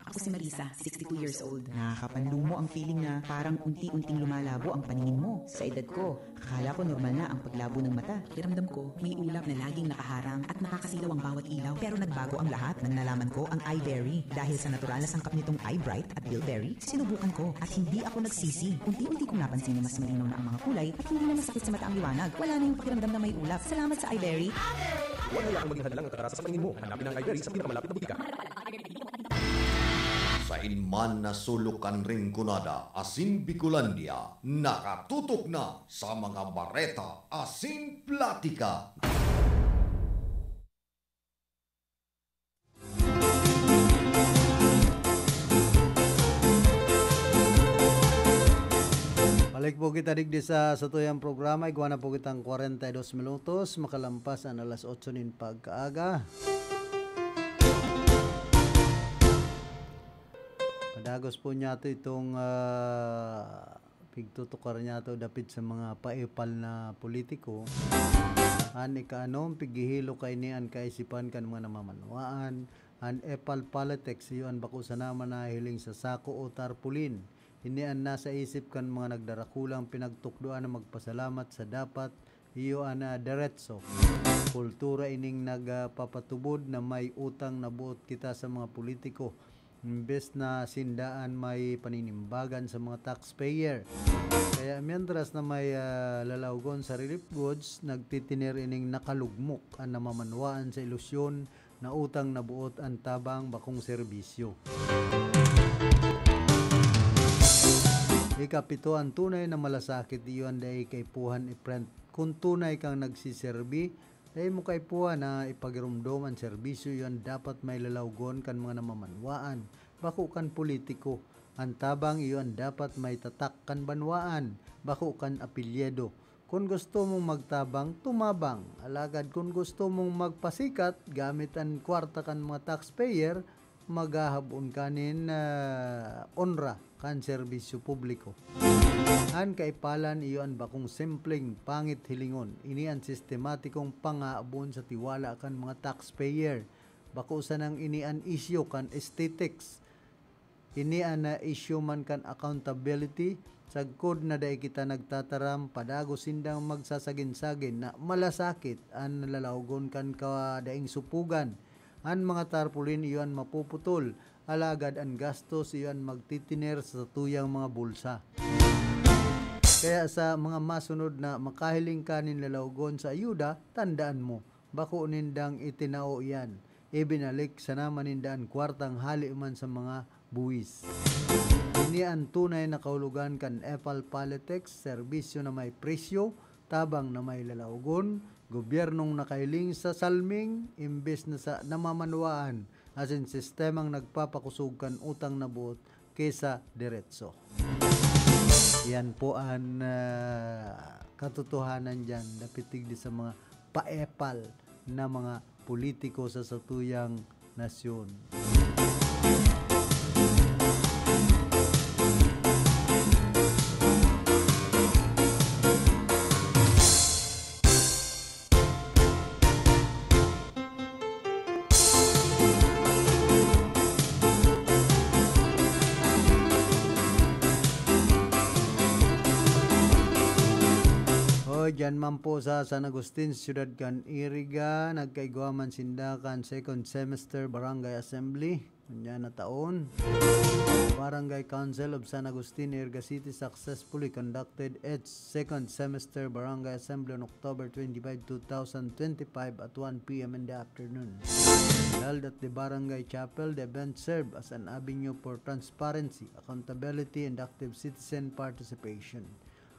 Ako si Marisa, 62 years old. Nakakapanlong mo ang feeling na parang unti-unting lumalabo ang paningin mo. Sa edad ko, akala ko normal na ang paglabo ng mata. Kiramdam ko, may ulap na laging nakaharang at nakakasilaw ang bawat ilaw. Pero nagbago ang lahat nang nalaman ko ang iBerry. Dahil sa natural na sangkap nitong iBright at Bilberry, sinubukan ko at hindi ako nagsisi. Unti-unti kong napansin na mas malinaw na ang mga kulay at hindi na masakit sa mata ang liwanag. Wala na yung pakiramdam na may ulap. Salamat sa iBerry. Huwag hayaan maging hadalang ang katarasa sa paningin mo. Hanapin ang iBerry sa pinakamalapit na butika. Sa inman na sulukan ring kunada, asin Bicolandia, nakatutok na sa mga bareta, asin platika. Balik po kita digdi sa tuyang programa, igwa na po kitang 42 minutos, makalampas ang alas 8 nin pagkaaga. Kadagos po niya ito itong pigtutukar niya ito dapit sa mga paipal na politiko. Ani ka anong pigihilo kay ni an kaisipan kan mga namamanwaan, an epal politics yun bako sa naman na hiling sa sako o tarpulin. Hindi an nasa isip kan mga nagdarakulang pinagtukdoan na magpasalamat sa dapat iyo ana diretso. Kultura ining nagpapatubod na may utang na buot kita sa mga politiko. Imbes na sindaan may paninimbagan sa mga taxpayer. Kaya mientras na may lalawgon sa relief goods, nagtitinir ining nakalugmok ang namamanwaan sa ilusyon na utang na buot ang tabang bakong serbisyo. Ikapito, ang tunay na malasakit iyon dahil kaipuhan iprent. Kung tunay kang nagsiserbi, dahil mo kaipuhan na ipagirumdom ang serbisyo iyon dapat may lalawgon kan mga namamanwaan. Bako kan politiko, ang tabang iyon dapat may tatak kan banwaan. Bako kan apelyedo. Kung gusto mong magtabang, tumabang. Alagad kung gusto mong magpasikat, gamit ang kwarta kan mga taxpayer, magahabon kanin onra kan serbisyo publiko. An kaipalan iyon bakong simpleng pangit hilingon. Ini ang sistematikong pangaabon sa tiwala kan mga taxpayer. Bako sanang ini an issue kan aesthetics. Ini an issue man kan accountability. Sagkod na day kita nagtataram padago sindang magsasagin-sagin na malasakit an nalalawgon kan kadaing supugan. An mga tarpulin iyon mapuputol, alagad ang gastos iyon magtitiner sa tuyang mga bulsa. Kaya sa mga masunod na makahiling kanin lalawgon sa ayuda, tandaan mo, bako nindang itinao iyan, ibinalik sa naman nindang kwartang hali man sa mga buwis. Ini ang tunay na kaulugan kan epal politics, serbisyo na may presyo, tabang na may lalawgon, gobyernong nakahiling sa salming, imbes na sa namamanwaan, asin sistemang nagpapakusog kan utang na buot kesa diretso. Yan po ang katotohanan dyan, napitig di sa mga paepal na mga politiko sa satuyang nasyon. Diyan man po sa San Agustin, Ciudad Can Iriga, nagkaigwaman sindakan second semester Barangay Assembly, kanya na taon. Barangay Council of San Agustin, Iriga City successfully conducted its second semester Barangay Assembly on October 25, 2025 at 1 p.m. in the afternoon. Held at the Barangay Chapel, the event served as an avenue for transparency, accountability, and active citizen participation,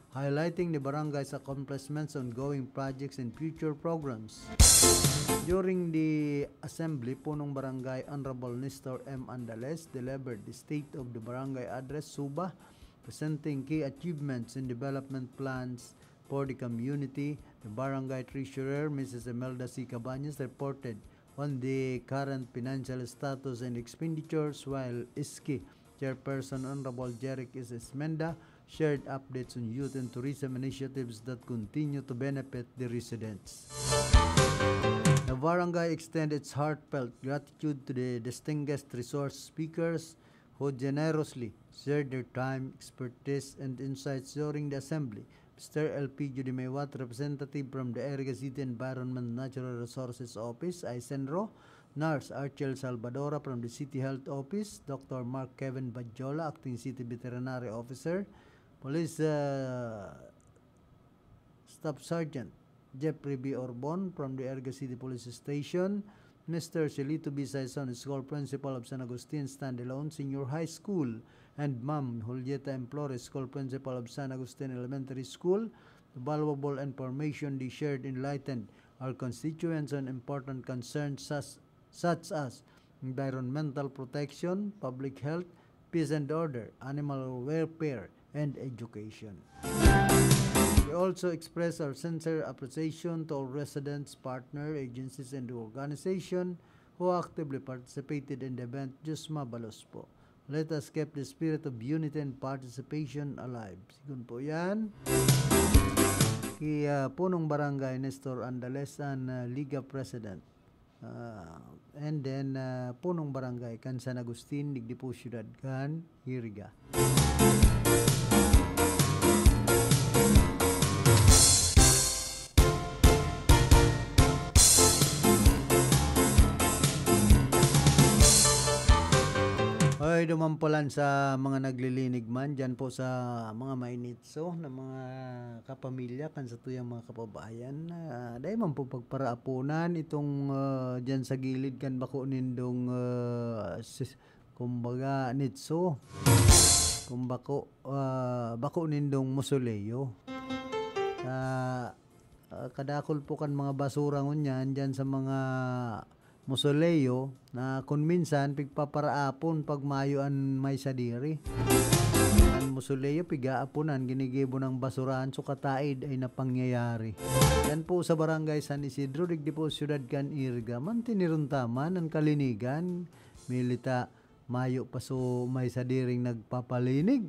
highlighting the barangay's accomplishments, ongoing projects, and future programs. During the assembly, Punong Barangay Honorable Nestor M. Andales delivered the State of the Barangay Address Suba, presenting key achievements and development plans for the community. The Barangay Treasurer, Mrs. Imelda C. Cabañas, reported on the current financial status and expenditures, while ISKI Chairperson Honorable Jeric S. Esmenda shared updates on youth and tourism initiatives that continue to benefit the residents. The barangay extended its heartfelt gratitude to the distinguished resource speakers who generously shared their time, expertise, and insights during the assembly. Mr. L.P. Judimewat, representative from the Iriga City Environment Natural Resources Office, ISENRO, Nurse Archel Salvadora from the City Health Office, Dr. Mark Kevin Badjola, Acting City Veterinary Officer, Police Staff Sergeant Jeffrey B. Orbon from the Iriga City Police Station, Mr. Celito B. Saison, School Principal of San Agustin Standalone Senior High School, and Ma'am Julieta Implores, School Principal of San Agustin Elementary School. The valuable information they shared enlightened our constituents on important concerns such as environmental protection, public health, peace and order, animal welfare, and education. We also express our sincere appreciation to all residents, partner agencies, and the organization who actively participated in the event. Diyos mabalos po. Let us keep the spirit of unity and participation alive. Sigun po yan. Kaya Punong Barangay Nestor Andales, Liga President. And then Punong Barangay kan San Agustin, Digdipo Ciudad Can Iriga. dumampulan sa mga naglilinig man dyan po sa mga mainitso na mga kapamilya kan sa tuyang mga kababayan. Dahil man po pagparaapunan itong dyan sa gilid kan bako nindong kumbaga nitso. Kung bako nindong musoleo. Kadakol po kan mga basura ngunyan dyan sa mga musoleo na kung minsan pigpaparaapon pag mayuan may sadiri. Ang musoleo pigaaponan ginigibo ng basurahan so kataid ay napangyayari. Yan po sa barangay San Isidro, digdi po siyudad kan Irga. Mantiniruntaman ang kalinigan. Milita mayo pa so may sadiring nagpapalinig.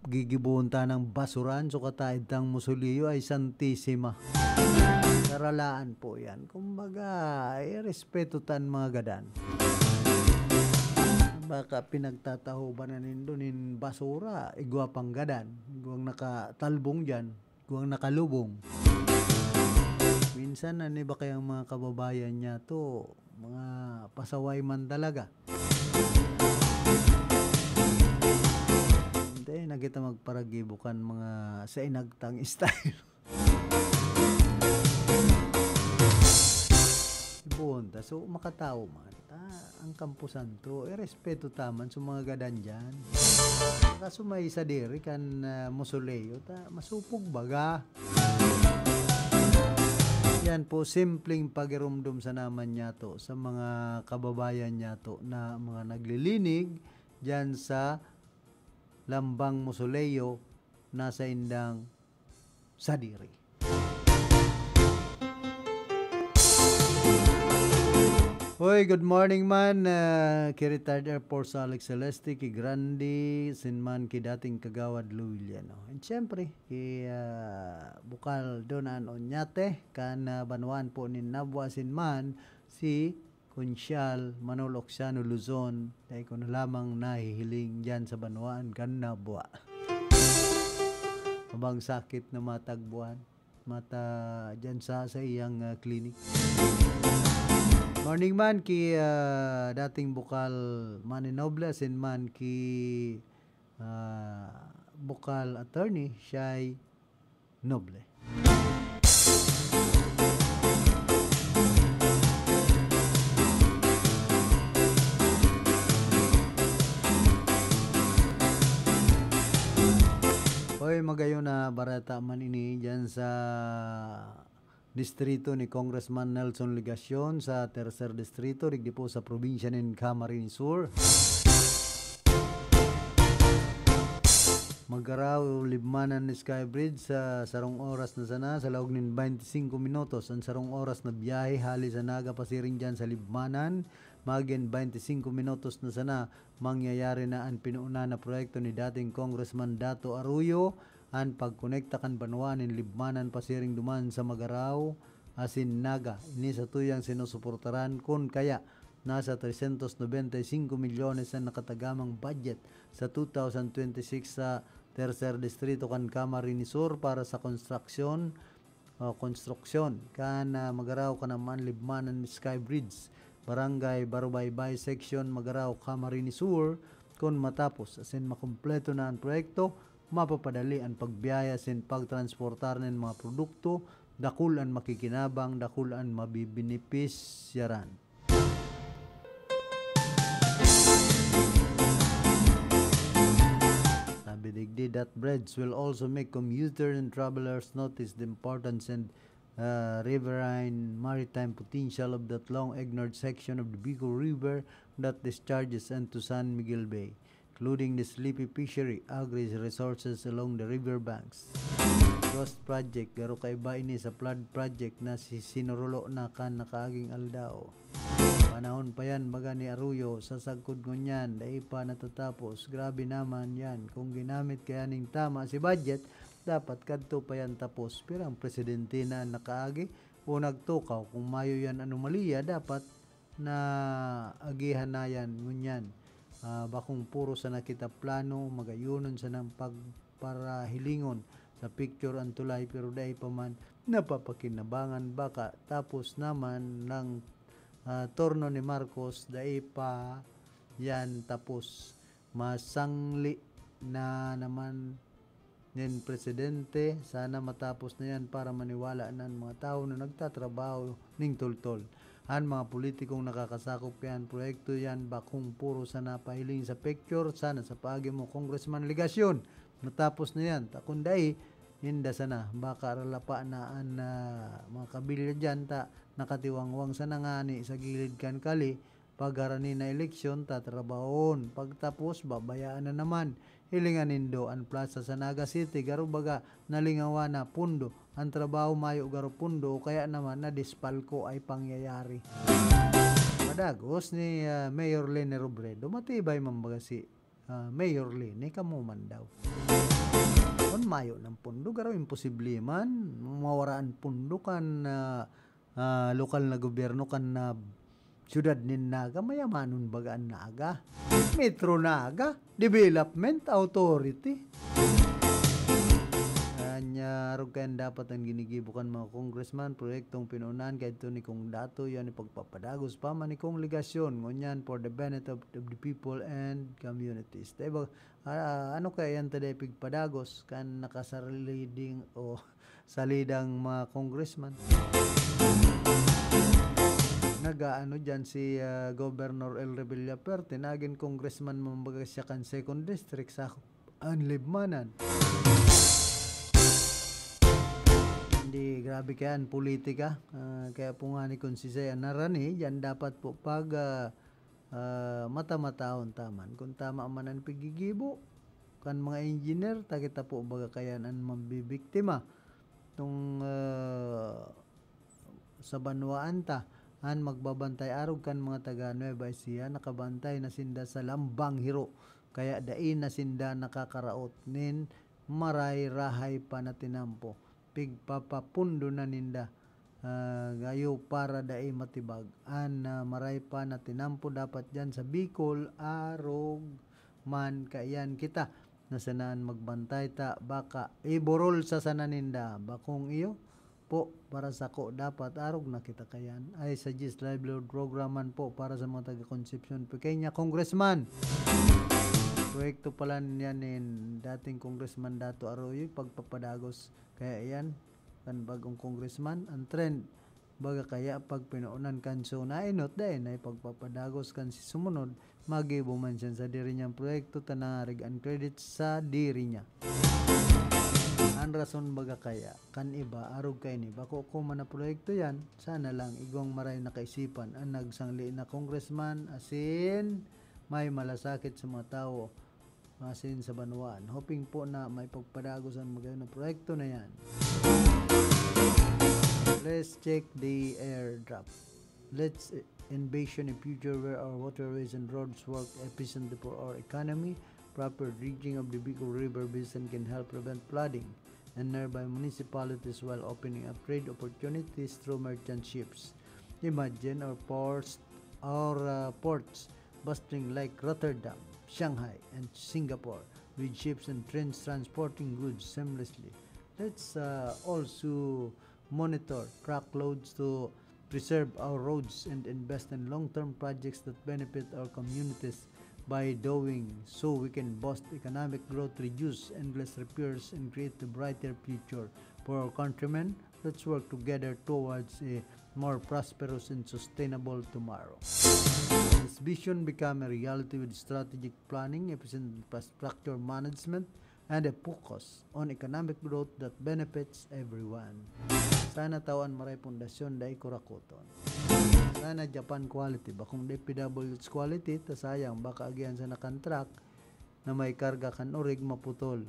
Gigibunta ng basurahan so kataid ng musoleo ay Santissima. Karalaan po yan. Kumbaga, respetutan mga gadan. Baka pinagtatahuban na nindo nin basura, igwa pang gadan. Iguang nakatalbong dyan, iguang nakalubong. Minsan, ba kayang mga kababayan niya to, mga pasaway man talaga. Hindi, nakita magparagibukan mga sa inagtang style. Ibunta, so makatao man ang kampusan to, respeto taman sa mga gadan dyan. Kaso may isa diri kan musoleo masupog baga. Yan po, simpleng pagirumdum sa naman niya to sa mga kababayan niya to na mga naglilinig dyan sa lambang musoleo nasa indang sadiri. Hoy, good morning man. Kay retired Air Force Alex Celeste, kay Grandi, sinman kay dating Kagawad Luiliano. And syempre, kay Bukal Donan Onyate, kan Banwan po ni Nabwa sinman si Kunsyal Manoloksiano Luzon. Dahil ko na lamang nahihiling dyan sa Banwan kan Nabwa. Mabang sakit na matagbuan. Mata dyan sa iyang clinic. Morning man ki dating Bukal Manny Nobles and man ki Bukal Attorney Shai Noble. Hoy, magayon na barata man ini dyan sa distrito ni Congressman Nelson Legacion sa Tercer Distrito, rigdi po sa probinsya ng Camarines Sur. Magaraw libmanan ni Skybridge sa sarong oras na sana sa laog ng 25 minutos. Ang sarong oras na biyahe hali sa Naga pasiring dyan sa libmanan. Magin 25 minutos na sana mangyayari na ang pinuuna na proyekto ni dating Congressman Dato Arroyo ang pagkonekta kan Banwan in libmanan pasiring duman sa Magaraw asin Naga. Ini sa tuyang sinusuportaran kun kaya nasa 395 milyones ang nakatagamang budget sa 2026 sa Tercer Distrito kan Camarines Sur para sa konstruksyon kan Magaraw ka naman libmanan ni Skybridge Barangay Barubaybay Section Magaraw Camarines Sur. Kung matapos asin makumpleto na ang proyekto, mapapadali ang pagbiyaya sin pagtransportar ng mga produkto, dakulan makikinabang, dakulan mabibinipis-yaran. Sabi digdi that bridge will also make commuters and travelers notice the importance and riverine maritime potential of that long ignored section of the Bicol River that discharges into San Miguel Bay, including the sleepy fishery, agri-resources along the river banks. Ghost project, garo kaiba ini sa flood project na si sinurulo na kan nakaaging aldao. Panahon pa yan baga ni Arroyo sa sagkod ngunyan, dahil pa natatapos. Grabe naman yan. Kung ginamit kaya ning tama si budget, dapat kadto pa yan tapos. Pero ang presidente na nakaagi o nagtukaw, kung mayo yan anomalya, dapat na agihan na yan ngunyan. Bakong puro sa nakita plano, magayunon sa ng pagparahilingon sa picture ang tulay, pero dahil pa man napapakinabangan baka tapos naman ng torno ni Marcos dahil pa yan tapos masangli na naman ng presidente. Sana matapos na yan para maniwala ng mga tao na nagtatrabaho ning tultol. Ang mga politikong nakakasakop yan, proyekto yan, bakong puro sana pahiling sa picture, sana sa paagi mo, Congressman Ligasyon. Matapos na yan, takunday, hinda sana, baka ralapa na ang mga kabilya dyan, nakatiwangwang sa nangani sa gilid kan kali, pagharani na eleksyon, tatrabahon. Pagtapos, babayaan na naman. Hilingan nindo ang plaza sa Naga City, garo baga nalingawa na pundo. Ang trabaho mayo garo pundo, kaya naman na dispalko ay pangyayari. Madagos ni Mayor Lene Robredo, matibay mambaga si Mayor Lene, kamuman daw. On mayo ng pundo, garo imposible man, mawaraan pundo kan lokal na gobyerno kan na siyudad ni Naga, mayamanon bagaan Naga. Metro Naga, Development Authority. Kanya rugan dapat ang ginigibukan mga congressman, proyektong pinunan kahit ito ni Kong Dato, yan ipagpapadagos pa man ni Kong Ligasyon, ngunyan for the benefit of the people and communities. Diba, ano kaya yan taday pigpadagos kan nakasariliding o salidang mga congressman? Nagaano dyan si Governor El Revillaper, tinagin congressman mambaga siya kan 2nd district sa Anlibmanan. Hindi, grabe kaya ang politika. Kaya po nga ni Consisay Narani, yan dapat po pag mata-mataon taman. Kung tama man ang pigigibo, kan mga engineer, takita po baga kaya ang mambibiktima. Itong sa Banwaan ta, han magbabantay arog kan mga taga Nueva Ecija, nakabantay na sinda sa Lambang Hiro, kaya dain na sinda nakakaraot nin maray rahay pa na tinampo pigpapapundo na ninda gayo para dain matibag an maray pa na tinampo dapat dyan sa Bicol arog man kayan kita nasanaan magbantay ta baka iborol sa sananinda bakong iyo po para sa ko dapat arog na kita kayan ay suggest livelihood programan po para sa mga taga-Concepcion Pequeña. Congressman, proyekto pala niyan dating Congressman Dato Arroyo pagpapadagos kaya yan kan bagong congressman ang trend baga kaya pag pinuunan kan so nainot dahil na pagpapadagos kan si sumunod magibo man siya sa diri niyang proyekto tanarig ang credit sa diri niya. Ang rason baga kaya kan iba arog kay ni bako ko man na proyekto yan sana lang igong maray nakaisipan ang nagsangli na congressman asin may malasakit sa mga tao asin sa Banwaan. Hoping po na may pagpadagos ang magayon na proyekto na yan. Let's check the airdrop. Let's envision a future where our waterways and roads work efficiently for our economy. Proper dredging of the Bicol River basin can help prevent flooding and nearby municipalities while opening up trade opportunities through merchant ships. Imagine our ports bustling like Rotterdam, Shanghai, and Singapore with ships and trains transporting goods seamlessly. Let's also monitor truckloads to preserve our roads and invest in long-term projects that benefit our communities. By doing so, we can boost economic growth, reduce endless repairs, and create a brighter future for our countrymen. Let's work together towards a more prosperous and sustainable tomorrow. This vision become a reality with strategic planning, efficient infrastructure management, and a focus on economic growth that benefits everyone. Sana tawan maray pundasyon dai kurakoton. Sana Japan quality, bakong DPWH quality, tasayang baka agyan sa nakantrak na may karga kan orig maputol.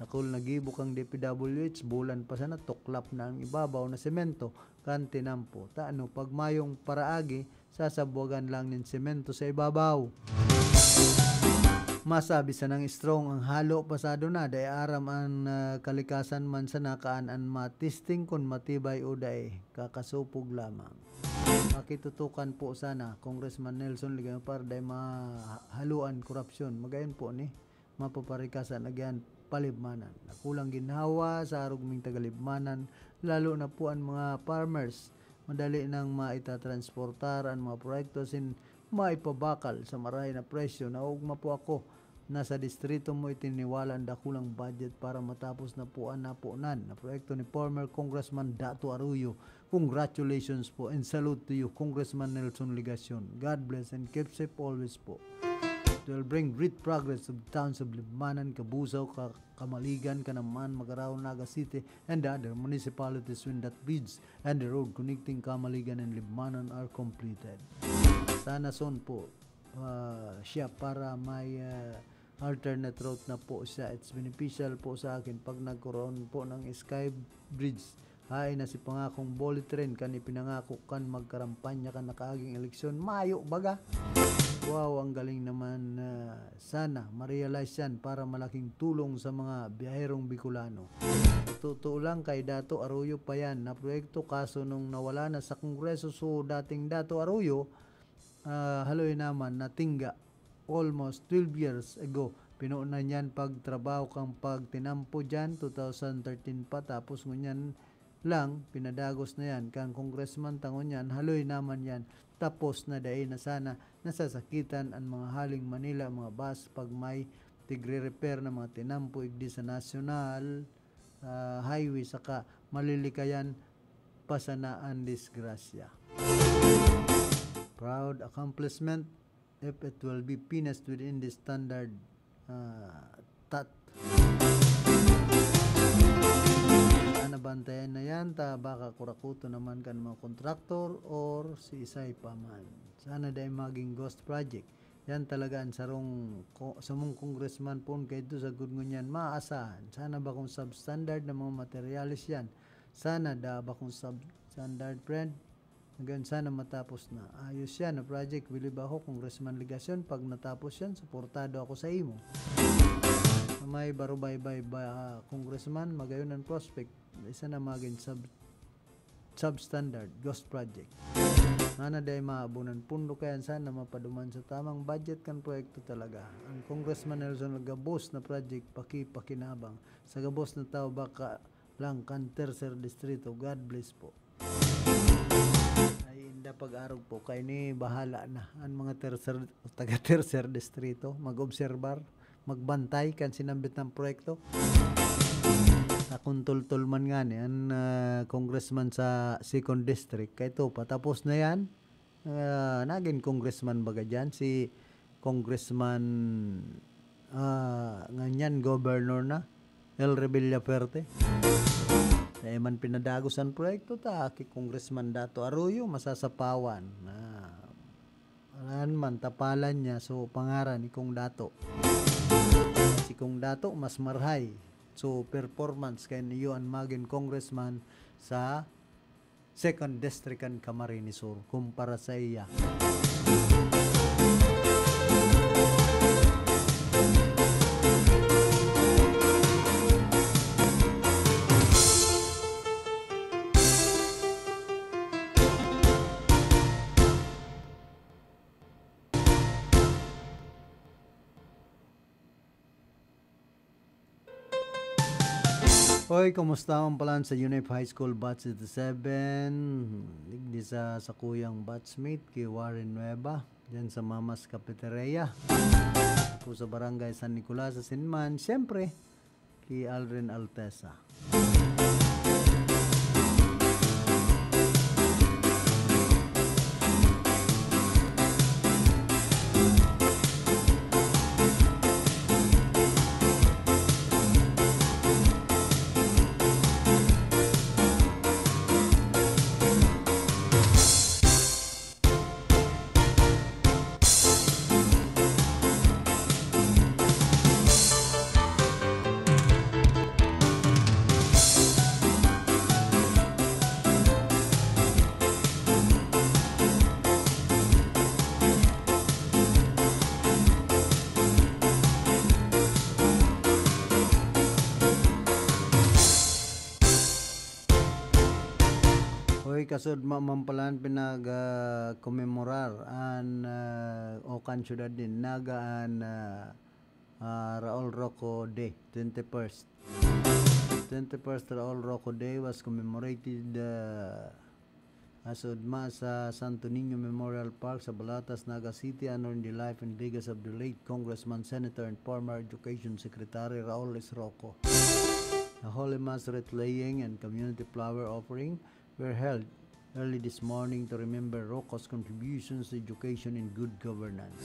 Nakul nagibo kang DPWH, bulan pa sana tuklap na ang ibabaw na semento kan tinampo. Taano pag mayong paraagi, sasabuagan lang ng semento sa ibabaw. Masabi sa nang strong ang halo pasado na day aram ang kalikasan man sa nakaan ang matisting kun matibay o day kakasupog lamang. Makitutukan po sana Congressman Nelson Ligayon para day mahaluan korupsyon. Magayon po ni mapaparikasan agyan palibmanan. Nakulang ginhawa sa arugming tagalibmanan lalo na po ang mga farmers. Madali nang maitatransportar ang mga proyekto sin maipabakal sa marahay na presyo na ugma po ako na sa distrito mo itiniwala ang dakulang budget para matapos na po ang napunan na proyekto ni former Congressman Dato Arroyo. Congratulations po and salute to you, Congressman Nelson Ligacion. God bless and keep safe always po. It will bring great progress to the towns of Libmanan, Kabusaw, Kamaligan, Kanaman, Magaraw, Naga City, and the other municipalities when that bridge and the road connecting Kamaligan and Libmanan are completed. Sana son po siya para may alternate route na po siya. It's beneficial po sa akin pag nagkaroon po ng Sky Bridge. Hay na si pangakong bullet train kan ipinangako kan magkarampanya kan nakaaging eleksyon. Mayo baga. Wow, ang galing naman. Sana ma-realize yan para malaking tulong sa mga biyaherong Bicolano. Totoo lang kay Dato Arroyo pa yan na proyekto, kaso nung nawala na sa Kongreso so dating Dato Arroyo haloy naman natingga almost 12 years ago. Pinuunan yan pagtrabaho kang pagtinampo dyan 2013 pa, tapos ngunyan lang pinadagos na yan kang congressman tangon yan, haloy naman yan tapos na dahil na sana nasasakitan ang mga haling Manila mga bus pag may tigre-repair na mga tinampo igdi sa national highway saka malilikayan pasanaan disgrasya. Proud accomplishment if it will be finished within the standard nabantayan na yan ta baka kurakuto naman kan mga kontraktor or si isay pa man. Sana dahil maging ghost project yan talaga ang sa mong congressman po kay ito sa good ngunyan maasahan. Sana ba kung substandard na mga materialis yan, sana da ba kung substandard friend hanggang sana matapos na ayos yan na project. Bilib ako Congressman Ligacion, pag natapos yan suportado ako sa imo. May barubaybay ba congressman magayon ang prospect isa na maging substandard ghost project. Mana day maabunan pundo kaya sana mapaduman sa tamang budget kan proyekto talaga. Ang Congressman Nelson nagabos na project pakinabang sa gabos na tao baka lang kan tercer distrito. God bless po. Ay inda pag-arog po kay ni bahala na ang mga taga tercer distrito mag-obserbar, magbantay kan sinambit ng proyekto. Nakuntultul man nga ni ang congressman sa 2nd district kay to patapos na yan naging congressman baga dyan si congressman nganyan governor na El Rebilla Perte na man pinadagos ang proyekto ta kay Congressman Dato Arroyo masasapawan alan man tapalan niya so pangaran ni Kong Dato si Kong Dato mas marhay so performance kay niyo ang maging congressman sa 2nd district kan Camarines Sur kumpara sa iya. Hoy, kumusta ang palan sa Unip High School Batch 87? Ligdi sa kuyang batchmate kay Warren Nueva dyan sa Mamas Cafeteria po sa Barangay San Nicolas sa Sinman. Siyempre kay Alren Altesa. Kasod mamampalan pinag-commemorar an o kansyudad din nagaan Raul Roco Day 21st Raul Roco Day was commemorated Asudma sa Santo Niño Memorial Park sa Balatas, Naga City, honoring the life and legacy of the late Congressman, Senator, and former Education Secretary Raul S. Rocco. A Holy Mass wreath laying and community flower offering were held early this morning to remember Rocco's contributions to education and good governance.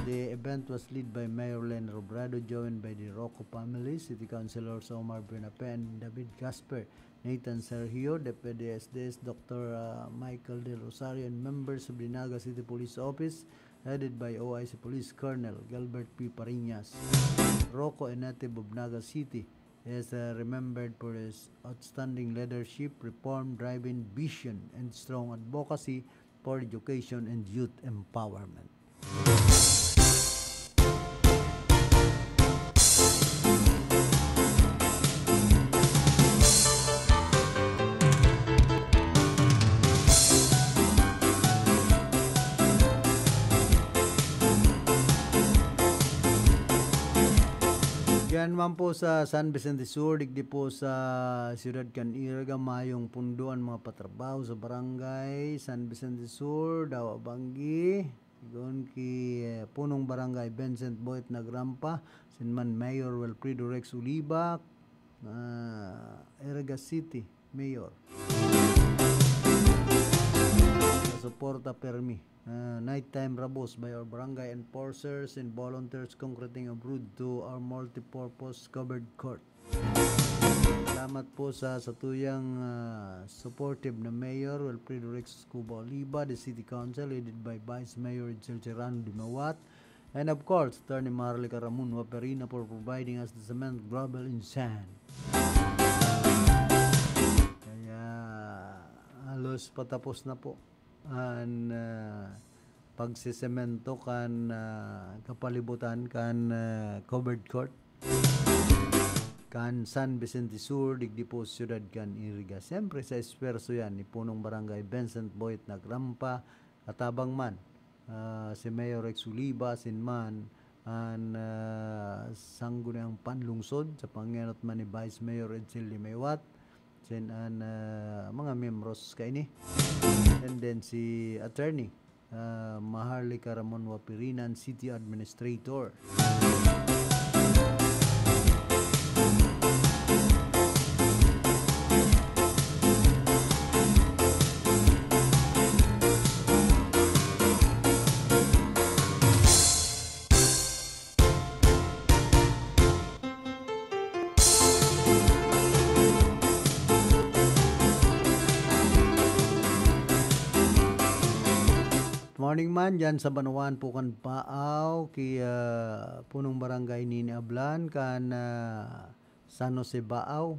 The event was led by Mayor Len Robredo, joined by the Rocco family, City Councilors Omar Bernape and David Casper, Nathan Sergio, Deputy SDS Dr. Michael De Rosario, and members of the Naga City Police Office, headed by OIC Police Colonel Gilbert P. Pariñas. Rocco, a native of Naga City, is remembered for his outstanding leadership, reform-driving vision, and strong advocacy for education and youth empowerment. Yan man po sa San Vicente Sur, digdi po sa Ciudad Caniraga, mayong punduan mga patrabaho sa barangay San Vicente Sur, Dawa Banggi, doon ki punong barangay Vincent Boyet Nagrampa, sinman Mayor Wilfredo Rex Uliba, Eraga City Mayor. Suporta permi. Nighttime rabos by our barangay enforcers and volunteers concreting a road to our multi-purpose covered court. Salamat po sa tuyang supportive na Mayor Wilfredo Rex Cuba Oliva, the City Council headed by Vice Mayor Edsel Serrano Dimawat, and of course Attorney Marlica Ramon Waperina for providing us the cement, gravel, and sand. Kaya halos patapos na po ang pagsisemento kan kapalibutan kan covered court kan San Vicente Sur, digdi po Ciudad Caniriga. Siyempre sa eswerso yan ni punong barangay Vincent Boyet Nagrampa, katabang man si Mayor Rex Uliba, sinman an sanggunang panlungsod sa pangyayat man ni Vice Mayor Edsel Limewat, sin an mga membros kaini, and then si Attorney Maharlika Ramon Wapirinan, City Administrator. Morning man dyan sa Banuan po kan Paaw ki punong barangay Nini Ablan kan San Jose Baaw.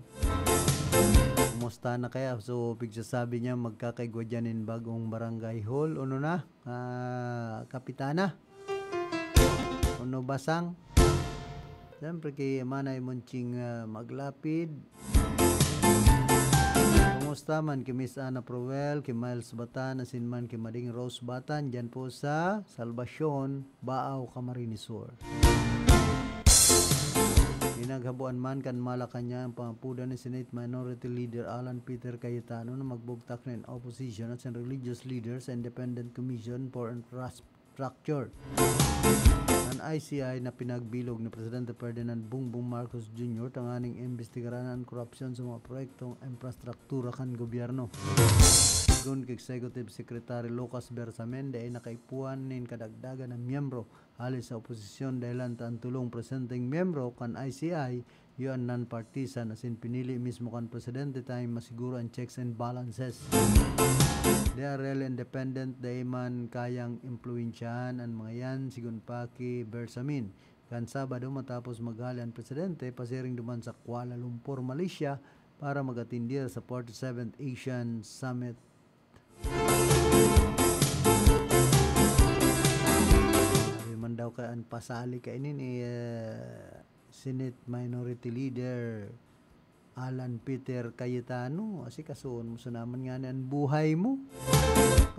Kumusta na kaya? So pigsasabi niya magkakaigwa dyan in bagong barangay hall. Ano na? Kapitana? Ano basang? Siyempre kay Manay Munching maglapid. Kumusta man kay Miss Ana Provel, kay Miles Batan, asin man kay Mading Rose Batan, dyan po sa Salvacion, Baaw, Camarines Sur. Pinaghabuan man kan Malacanang ang pampuda ni Senate Minority Leader Alan Peter Cayetano na magbugtak na in opposition at religious leaders sa Independent Commission for Infrastructure. Ang ICI na pinagbilog ni Presidente Ferdinand Bongbong Marcos Jr. tanganing imbestigaran ang korupsyon sa mga proyektong infrastruktura kan gobyerno. Sigun kay Executive Secretary Lucas Bersamende ay nakaipuan nin kadagdagan ng miyembro halis sa oposisyon dahilan tan tulong presenteng miyembro kan ICI yun non-partisan asin pinili mismo kan Presidente tayo masiguro ang checks and balances. They are really independent, they man kayang impluensyahan ang mga yan, sigun pa ki Bersamin. Kan Sabado matapos maghali ang Presidente, pasiring duman sa Kuala Lumpur, Malaysia para magatindir sa 47th Asian Summit. Sabi man daw ka ang pasali ka ini ni Senate Minority Leader Alan Peter Cayetano, kasi kasuon mo sa naman nga ang buhay mo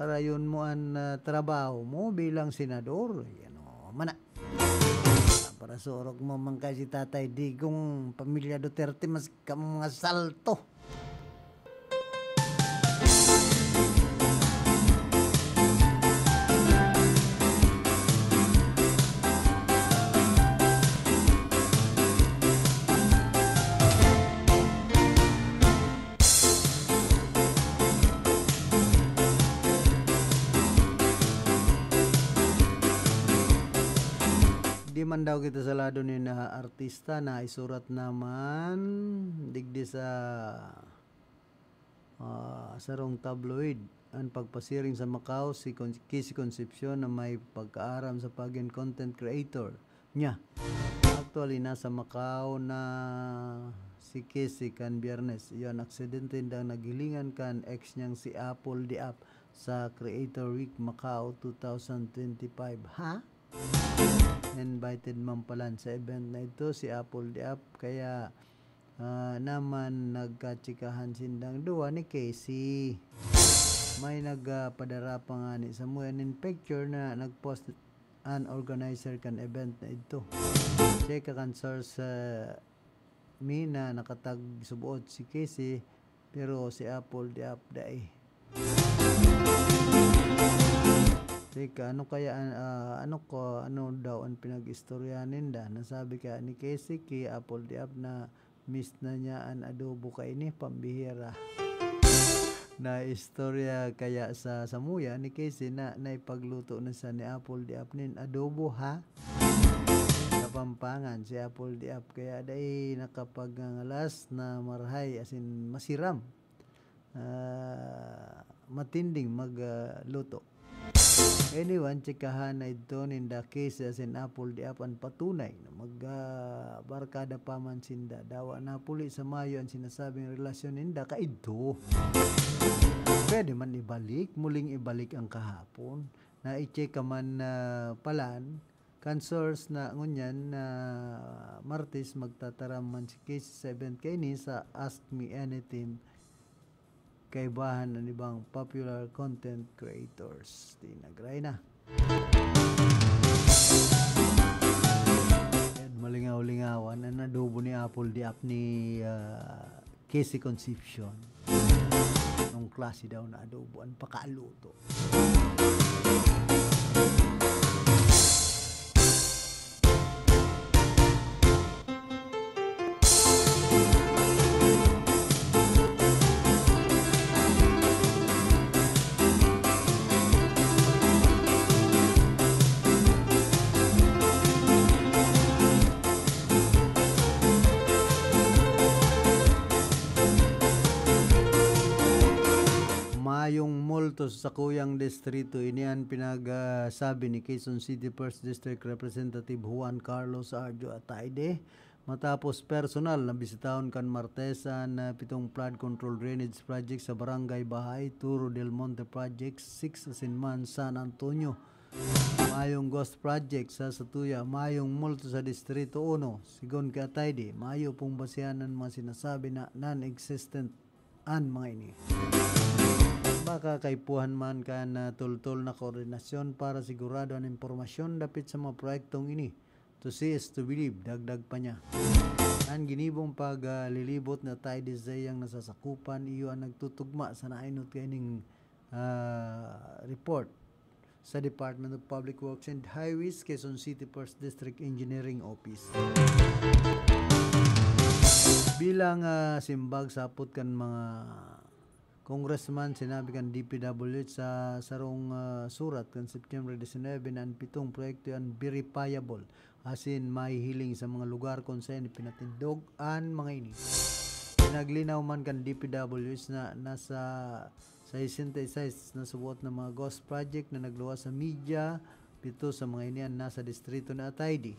para yun mo ang trabaho mo bilang senador. Yan o, mana para surok mo man kasi Tatay Digong, pamilya Duterte mas mga salto. man daw kita sa lado ni na artista na isurat naman digdi sa sarong tabloid ang pagpasiring sa Macau si Casey Concepcion na may pagkaaram sa pagiging content creator niya. Actually nasa Macau na si Casey kan Biyernes. Iyon aksidente daw nagilingan kan ex niyang si Apple Diap sa Creator Week Macau 2025. Ha? Invited man pala sa event na ito si Apple Diap kaya naman nagkatsikahan sindang duwa ni Casey. May nagpadara pa nga ni Samuel in picture na nagpost an organizer kan event na ito. Check kan source mi na nakatag subuot si Casey pero si Apple Diap dai. Teka, ano kaya ano daw ang pinag-istoryanin da? Nasabi kaya ni Casey kay Apple Diap na miss na niya ang adobo kay ni pambihira. Na istorya kaya sa Samuya ni Casey na naipagluto na sa ni Apple Diap nin adobo ha. Kapampangan si Apple Diap kaya dai nakapagangalas na marhay asin masiram. Matinding magluto. Anyway, tsikahan na ito ninda case asin Apple Diap ang patunay na barkada pa man sinda. Dawa na puli sa Mayo ang sinasabing relasyon ninda ka ito. Pwede man ibalik, muling ibalik ang kahapon. Na i-check man palan, kan source na ngunyan na Martes magtataram man si case 7 kay ni sa Ask Me Anything kaibahan ng ibang popular content creators. Tinagray na. At malingaw-lingawan ang adobo ni Apple Diap ni Casey Concepcion. Nung klase daw na adobo ang pakaluto. Mayong multo sa Kuyang Distrito inian pinagsabi ni Quezon City 1st District Representative Juan Carlos Arjo Ataide matapos personal na bisitahon kan Martesan na 7 flood control drainage project sa Barangay Bahay, Turo del Monte Project 6 Asinman, San Antonio. Mayong ghost project sa Satuya, mayong multo sa Distrito 1. Sigon kay Ataide, mayo pong basihan ng mga sinasabi na non-existent an mga ini. Baka kaipuhan man ka na tultol na koordinasyon para sigurado ang impormasyon dapit sa mga proyektong ini. To see is to believe, dagdag pa niya. Ang ginibong paglilibot na tayo disayang nasasakupan, iyo ang nagtutugma sa nainot kaining report sa Department of Public Works and Highways, Quezon City 1st District Engineering Office. Bilang simbag sapot kan mga Congressman, sinabi kan DPWH sa sarong surat kan September 19 ang 7 proyekto ang verifiable asin mahihiling sa mga lugar kung saan pinatindog ang mga ini. Pinaglinaw man kan DPWH na nasa 66 na suwot na mga ghost project na nagluwas sa media, 7 sa mga ini nasa distrito na Ataide.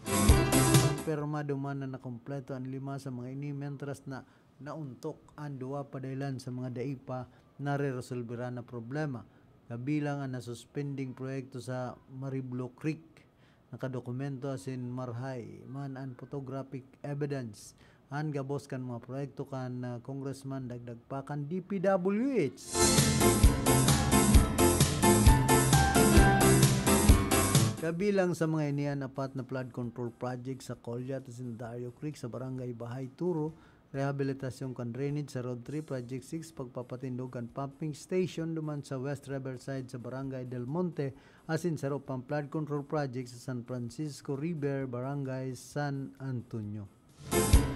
Permado man na nakompleto ang 5 sa mga ini mentras na nauntok ang 2 padailan sa mga daipa na re-resolvera na problema. Kabilang ang nasuspending proyekto sa Mariblo Creek. Nakadokumento asin marhay man ang photographic evidence. Ang gabos kan mga proyekto kan Congressman dagdag pa kan DPWH. Kabilang sa mga inian 4 na flood control project sa Colyat asin Dario Creek sa Barangay Bahay, Turo. Rehabilitasyon kan drainage sa Road 3 Project 6, pagpapatindog kan pumping station duman sa West Riverside sa Barangay Del Monte, asin sa pang flood control project sa San Francisco River, Barangay San Antonio.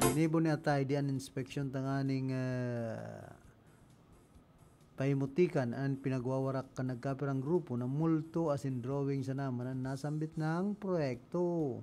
Inibo ni Ataide ang inspeksyon tanganing pahimutikan ang pinagwawarak kan nagkapirang grupo na multo asin drawing sa naman ang nasambit ng proyekto.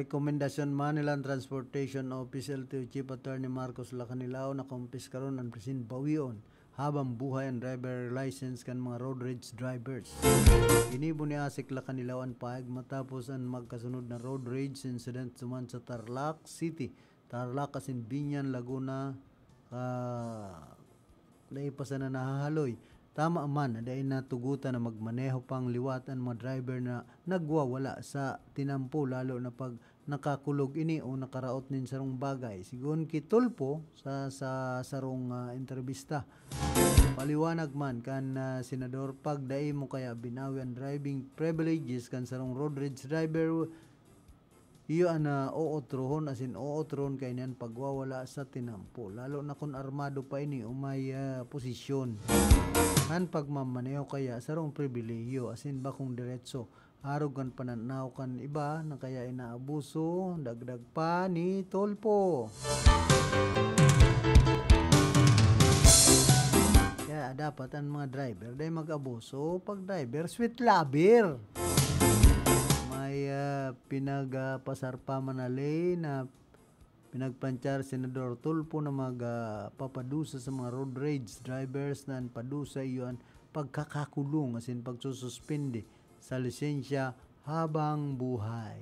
rekomendasyon Manila Transportation Office LTO Chief Attorney Marcos Lacanilao na kumpis karon ang presin bawion habang buhay ang driver license kan mga road rage drivers. Inibo ni Asik Lacanilao ang paeg matapos ang magkasunod na road rage incident suman sa Tarlac City, Tarlac asin Binyan, Laguna, laipasan na nahahaloy. Tama man, dahil natugutan na magmaneho pang liwat ang mga driver na nagwawala sa tinampo lalo na pag nakakulog ini o nakaraot nin sarong bagay. Sigun kitulpo sa sarong entrevista. Paliwanag man kan senador pag dai mo kaya binawi ang driving privileges kan sarong road rage driver iyo ana ootrohon asin ootron kay niyan pagwawala sa tinampo lalo na kung armado pa ini o may posisyon. Han pagmamaneho kaya sarong pribilehiyo asin bakong diretso arog kan pananaw kan iba na kaya inaabuso dagdag pa ni tolpo. Kaya dapat ang mga driver dahil mag-abuso pag driver sweet lover. May pinagpasar pa manalay na pinagpanchar Senador Tulfo na magpapadusa sa mga road rage drivers na padusa iyon pagkakakulong asin pagsususpindi sa lisensya habang buhay.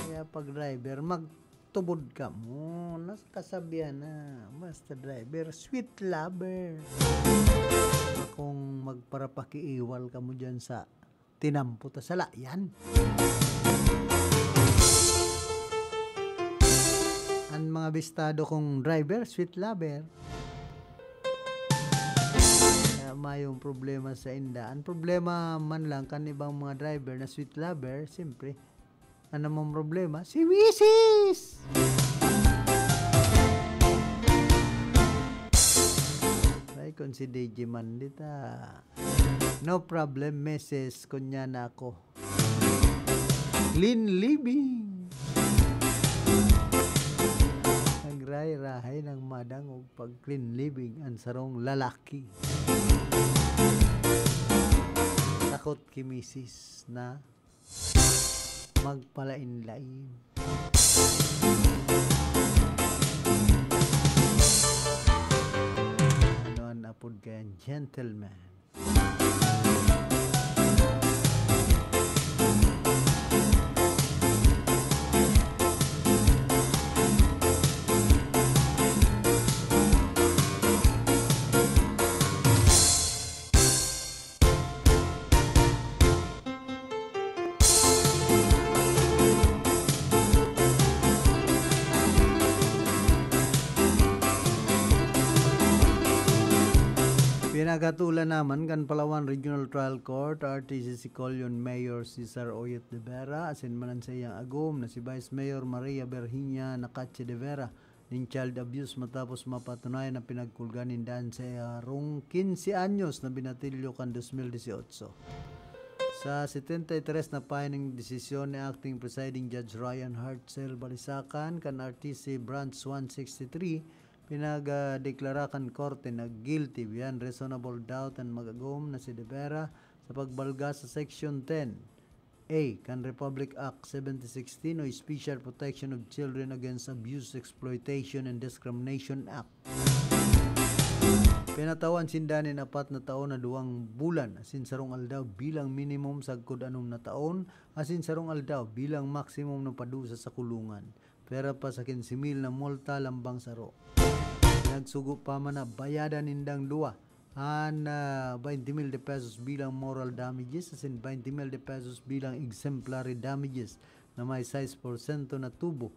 Kaya pag driver magtubod ka mo, nasa kasabihan na basta driver sweet lover. Kung magparapakiiwal ka mo dyan sa tinampo ta sa layan. Ang mga bistado kong driver, sweet lover. Kaya mayong problema sa inda. Ang problema man lang kan ibang mga driver na sweet lover, siyempre, ano mong problema? Si Wisis! Kung si DJ Mandita no problem meses kunya na ako clean living nagray-rahay ng madang og pag clean living ang sarong lalaki takot kimisis na magpalain-lain. Napod kayan gentleman. Pinagatulan naman kan Palawan Regional Trial Court RTC Sicolyon Mayor Cesar Oyet de Vera asin manan sa iyang agom na si Vice Mayor Maria Berhiña Nakache de Vera ning child abuse matapos mapatunayan na pinagkulganin dan sa rong 15 anyos na binatilyo kan 2018. Sa 73 na pahining desisyon ni Acting Presiding Judge Ryan Hartzell Balisacan kan RTC Branch 163 pinagdeklarakan korte na guilty beyond reasonable doubt and magagom na si De Vera sa pagbalga sa Section 10A kan Republic Act 7016 o Special Protection of Children Against Abuse, Exploitation and Discrimination Act. Pinatawan sindanin 4 na taon na 2 bulan asin sarong aldaw bilang minimum sagkod 6 na taon asin sarong aldaw bilang maximum na padusa sa kulungan. Pera pa sa 15,000 na multa lambang saro. Nagsugo pa man na bayadan nindang 2 an 20,000 de pesos bilang moral damages asin 20,000 de pesos bilang exemplary damages na may 6% na tubo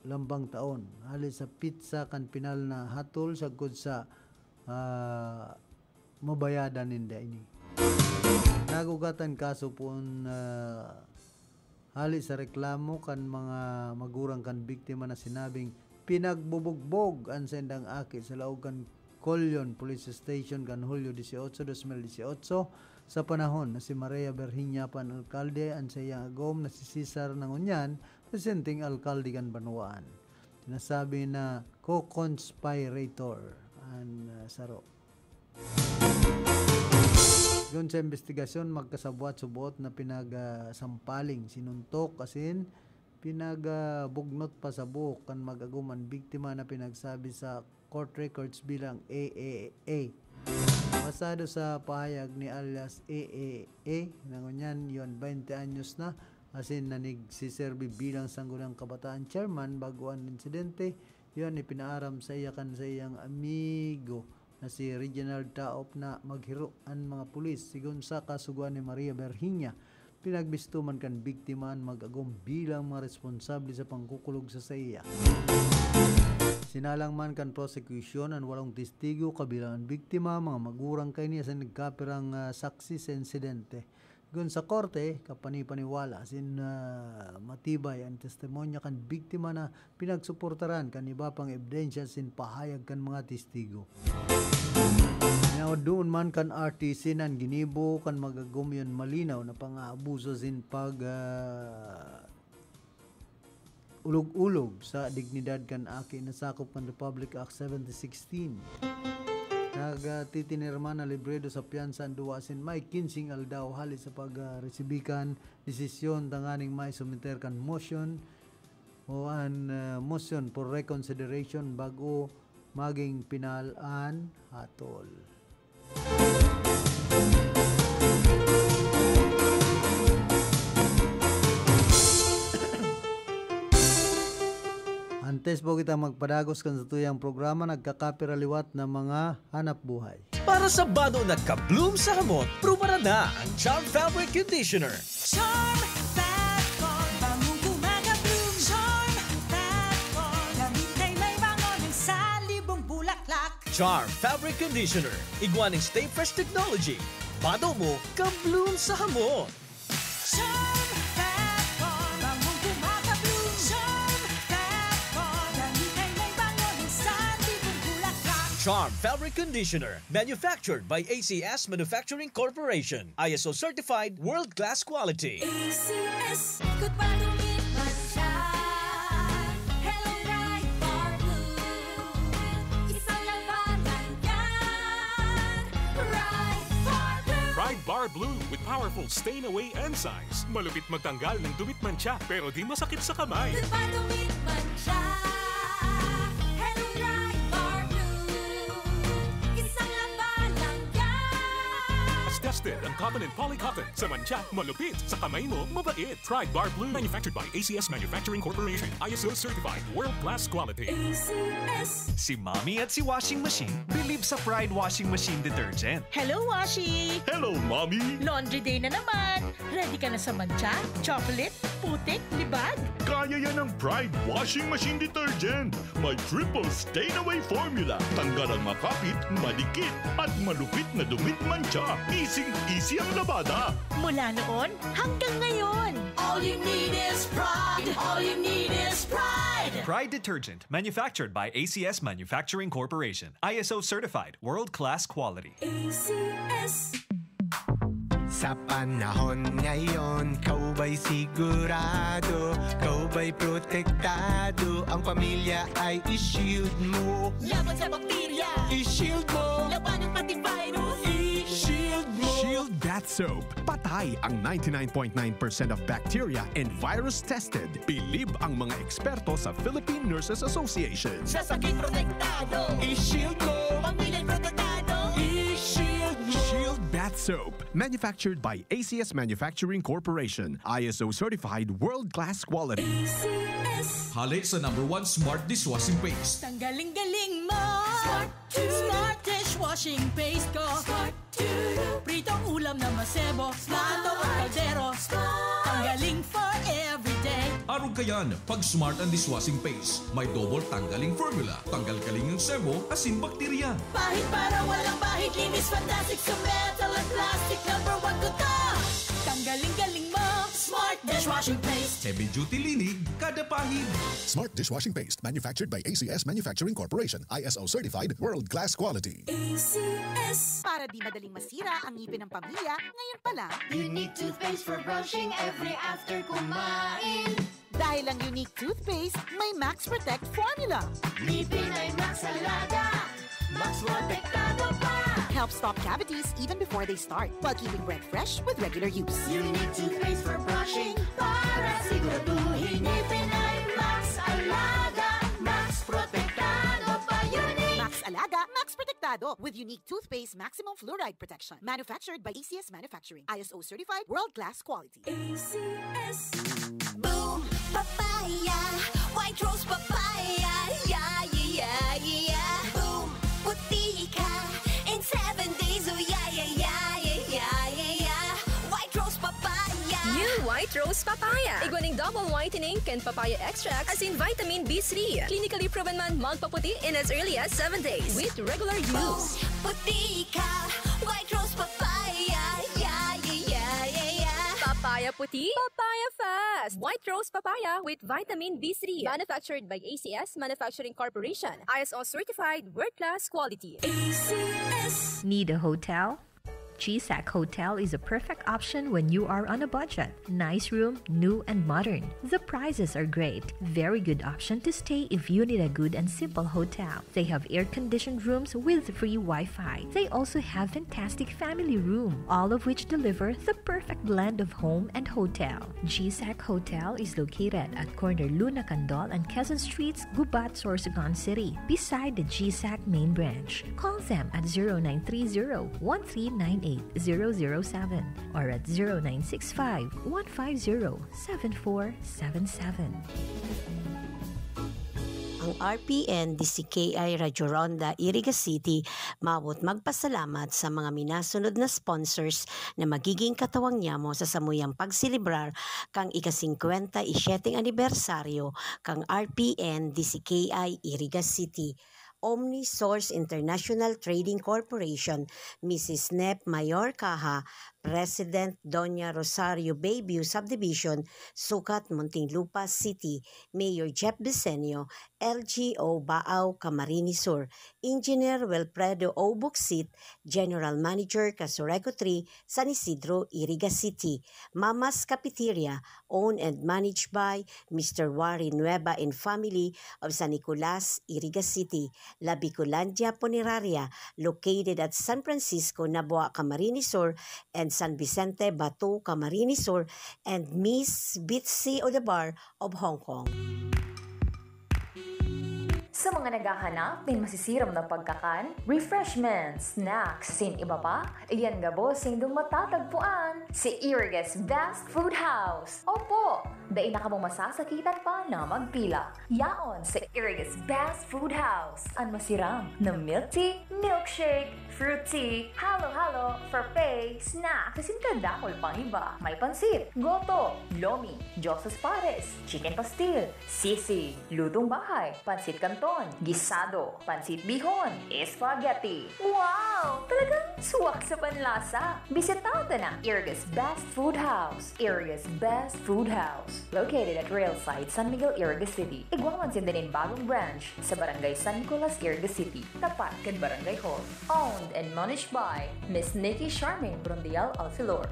lambang taon. Halis sa pizza kan pinal na hatol sagkod sa mabayadan ninda ini. Nagugatan kaso po hali sa reklamo kan mga magurang kan biktima na sinabing pinagbubugbog ang sendang aki sa laog kan Colyon Police Station kan Hulyo 18, 2018 sa panahon na si Maria Berhiña pan alkalde ang sa iyang agom na si Cesar Nangunyan presenting alkalde kan Banwaan. Sinasabi na co-conspirator ang saro. Yun Sigon sa investigasyon, magkasabwat-subot na pinagasampaling, sinuntok, asin pinagabugnot pa sa buhok kan mag-aguman biktima na pinagsabi sa court records bilang AAA. Basado sa pahayag ni alias AAA, nangunyan yon 20 anyos na, asin nanigsiserbi bilang sanggulang kabataan chairman bago ang insidente. Yon ipinaaram sa iyakan sa iyang amigo na si Reginald Taop na maghiruan mga pulis. Sigon sa kasuguan ni Maria Berhinya, pinagbistuman kan biktimaan mag-agom bilang mga responsable sa pangkukulog sa saya. Sinalang man kan prosecution ang walong testigo kabilang ang biktima, mga magurang kay niya sa nagkapirang saksi sa insidente. Gun sa korte, kapanipaniwala sin matibay ang testimonya kan biktima na pinagsuportaran kan iba pang ebidensya sin pahayag kan mga testigo. Now doon man kan RTC nan ginibo kan magagumyon malinaw na pang-aabuso sin pag ulog-ulog sa dignidad kan aki na sakop kan Republic Act 1716. Nagtitinirman na libredo sa piyansa ang duwasin may 15 aldaw hali sa pag-resibikan desisyon tanganing may sumiter kan motion o an motion for reconsideration bago maging pinalaan hatol. Antes po kita magpadagos kan sa tuyang programa, nagkakapiraliwat na mga hanap buhay. Para sa bado nagka-bloom sa hamot, prumara na ang Charm Fabric Conditioner. Charm Fat-Con, bangong kumaga-bloom. Charm Fat-Con, gamit ay may bango ng salibong bulaklak. Charm Fabric Conditioner, igwaning Stay Fresh Technology. Bado mo, ka-bloom sa hamot. Charm Fat-Con, bangong kumaga-bloom. Charm Fat-Con, gamit ay may bango ng salibong bulaklak. Charm Fabric Conditioner, manufactured by ACS Manufacturing Corporation. ISO certified, world-class quality. ACS, good badungin man siya. Hello, Bright Bar Blue. Isang labanan yan. Bright Bar Blue. Pride Bar Blue with powerful stain-away enzymes. Malupit magtanggal ng dumit mancha pero di masakit sa kamay. Good badungin man siya. Hello, Bright Bar Blue. Isang labanan yan. As tested ang cotton and polycotton. Sa mancha, malupit. Sa kamay mo, mabait. Pride Bar Blue, manufactured by ACS Manufacturing Corporation. ISO certified, world-class quality. ACS. Si Mommy at si Washing Machine believe sa Pride Washing Machine Detergent. Hello, Washi! Hello, Mommy! Laundry day na naman! Ready ka na sa mancha, chocolate, putik, libag? Kaya yan ang Pride Washing Machine Detergent. May triple stain-away formula. Tanggal ang makapit, malikit, at malupit na dumit mancha. Easy ang labada. Mula noon hanggang ngayon. All you need is pride. All you need is pride. Pride Detergent, manufactured by ACS Manufacturing Corporation. ISO certified, world-class quality. ACS. Sa panahon ngayon, kau ba'y sigurado? Kau ba'y protektado? Ang pamilya ay i-shield mo. Laban sa bakterya. I-shield mo. Laban ng pati virus. I-shield mo. Shield Bath Soap. Patay ang 99.9% of bacteria and virus tested. Believe ang mga eksperto sa Philippine Nurses Association. Sa sakit protektado. I-shield mo. Pamilya'y protektado. I-shield mo. Shield Bath Soap. Manufactured by ACS Manufacturing Corporation. ISO certified, world-class quality. ACS. Halik sa #1 Smart Dishwashing Paste. Tanggaling-galing mo! Smart dishwashing paste ko! Smart Pritong ulam na masebo, plato at kaldero. Tanggaling for everyday. Arog kayan, pag Smart ang Dishwashing Paste, may double tanggaling formula. Tanggal-galing ng sebo, asin bakterya. Bahid para walang bahid, linis fantastic sa metal at plastic. #1 ko to. Tanggaling-galing mo! Smart dishwashing paste. Heavy duty linig, kada pahid. Smart Dishwashing Paste, manufactured by ACS Manufacturing Corporation. ISO certified, world-class quality. ACS. Para di madaling masira ang ngipin ng pamilya, ngayon pa lang. Unique toothpaste for brushing every after kumain. Dahil ang unique toothpaste, may Max Protect formula. Ngipin ay Max Alaga. Max Protectado pa! Helps stop cavities even before they start while keeping breath fresh with regular use. Unique toothpaste for brushing para siguraduhin ngipin ay Max Alaga. Max Protectado pa unique. Max Alaga, Max Protectado with unique toothpaste maximum fluoride protection. Manufactured by ACS Manufacturing. ISO certified world-class quality. ACS. Boom Papaya. White Rose Papaya. Yeah, yeah, yeah. Boom Puti ka. In 7 days, oh yeah, yeah, yeah, yeah, yeah, yeah. White Rose Papaya. New White Rose Papaya. Iguaning double whitening and papaya extract as in vitamin B3. Clinically proven man magpaputi in as early as 7 days with regular use. Puti ka. White Rose Papaya. Yeah, yeah, yeah, yeah, yeah. Papaya puti, papaya fast. White Rose Papaya with vitamin B3. Manufactured by ACS Manufacturing Corporation. ISO certified world-class quality. ACS. Need a hotel? GSAC Hotel is a perfect option when you are on a budget. Nice room, new and modern. The prices are great. Very good option to stay if you need a good and simple hotel. They have air-conditioned rooms with free Wi-Fi. They also have fantastic family room, all of which deliver the perfect blend of home and hotel. GSAC Hotel is located at corner Luna Candol and Quezon Streets, Gubat, Sorsogon City, beside the GSAC main branch. Call them at 0930-1398-007 or at 0965-150-7477. Ang RPN DCKI Radyo Ronda Iriga City mabot magpasalamat sa mga minasunod na sponsors na magiging katawang nyamo sa samuyang pagsilibrar kang ika-57 anibersaryo kang RPN DCKI Iriga City. OmniSource International Trading Corporation, Mrs. Nep Mayor Caja, President Doña Rosario Bayview Subdivision, Sucat, Muntinlupa City, Mayor Jeff Bisenio, LGO Baaw, Camarines Sur, Engineer Wilfredo O. Buxit, General Manager Casureco 3, San Isidro, Iriga City, Mama's Cafeteria, owned and managed by Mr. Warren Nueva and family of San Nicolas, Iriga City, La Bicolandia Puneraria, located at San Francisco, Nabua, Camarines Sur, and San Vicente, Batu, Camarines Sur, and Miss Bitsy Odebar of Hong Kong. Sa mga naghahanap ng masisiram na pagkakan, refreshments, snacks, sin iba pa, iyan nga bossing dong matatagpuan si Iriga's Best Food House. Opo, dahil na ka mong masasakitan pa na magpila. Yaon sa Iriga's Best Food House. Ang masiram na milk tea, milkshake, fruit tea, halo-halo, frappe, snack, kasin kadakol pang iba. May pansit, goto, lomi, Josas Pares, chicken pastil, sisig, lutong bahay, pansit kanton, gisado, pansit bihon, spaghetti. Wow! Talagang suwak sa panlasa. Bisitaw na Iriga's Best Food House. Iriga's Best Food House. Located at Railside, San Miguel, Iriga City. Igwaman sindanin bagong branch sa Barangay San Nicolas, Iriga City. Tapat kan Barangay Hall. Owned and managed by Miss Nikki Charmaine Brondial Alfilor.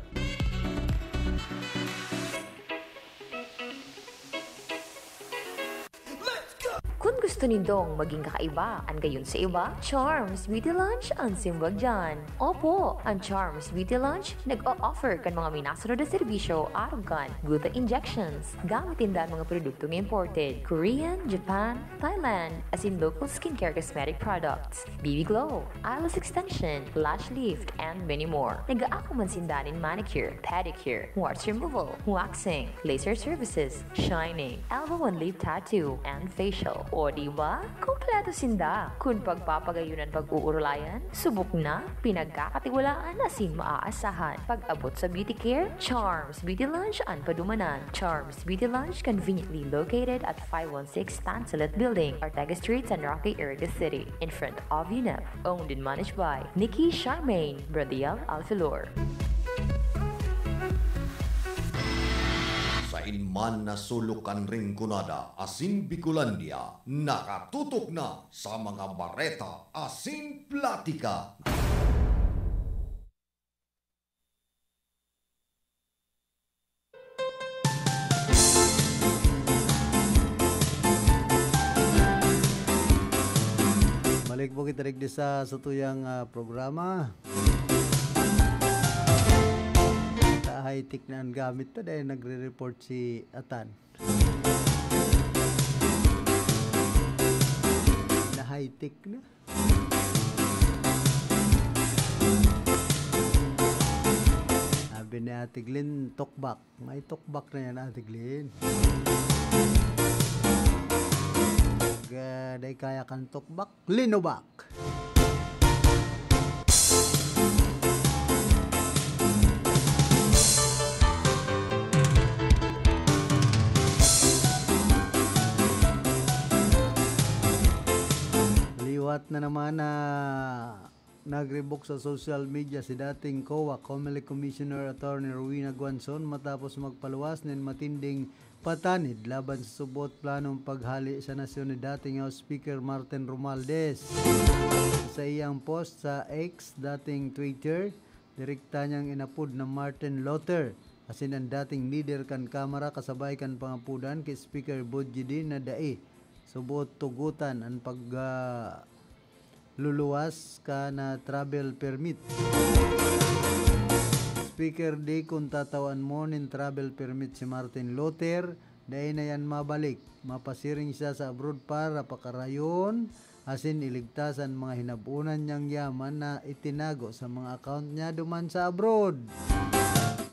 Kung gusto nindong maging kakaiba, ang gayon sa iba, Charms Beauty Lunch ang simbag dyan. Opo, ang Charms Beauty Lunch nag-o-offer kan mga minasunod na serbisyo araw kan Gluta Injections, gamitin dahil mga produktong imported, Korean, Japan, Thailand, as in local skincare cosmetic products, BB Glow, eyelash extension, lash lift, and many more. Nag-aako man sindanin manicure, pedicure, warts removal, waxing, laser services, shining, elbow and lip tattoo, and facial. O diba? Kompleto sinda. Kung pagpapagayunan pag-uurulayan, subok na, pinagkakatiwalaan asin maaasahan. Pag-abot sa beauty care, Charms Beauty Lunch ang padumanan. Charms Beauty Lunch conveniently located at 516 Tansalat Building, Ortega Street, San Roque, Iriga City, in front of UNEP. Owned and managed by Nikki Charmaine Brodiel Alfilor. Sa inman na sulukan ring kunada, asin Bicolandia, nakatutok na sa mga bareta, asin platika. po kita digdi sa tuyang programa. Sa high-tech na ang gamit ta dahil nagre-report si Atan. Na high-tech na. Sabi ni Ate Glenn, tokbak. May tokbak na yan, Ate Glenn. Day kaya kan tokbak, linobak. Liwat na naman na nag-revoke sa social media si dating COA, Comelec Commissioner Attorney Rowena Guanzon matapos magpaluwas ng matinding patanid laban sa subot planong paghali sa nasyon ni dating House Speaker Martin Romualdez. Sa iyang post sa X, dating Twitter, direkta niyang inapod na Martin Luther, asin ang dating leader kan Kamara kasabay kan pangapudan kay Speaker Budjidin na dai subot tugutan ang luluwas ka na travel permit. Speaker di kung tatawan mo nin travel permit si Martin Luther, dahil na yan mabalik. Mapasiring siya sa abroad para pakarayon, asin iligtasan mga hinabunan niyang yaman na itinago sa mga account niya duman sa abroad.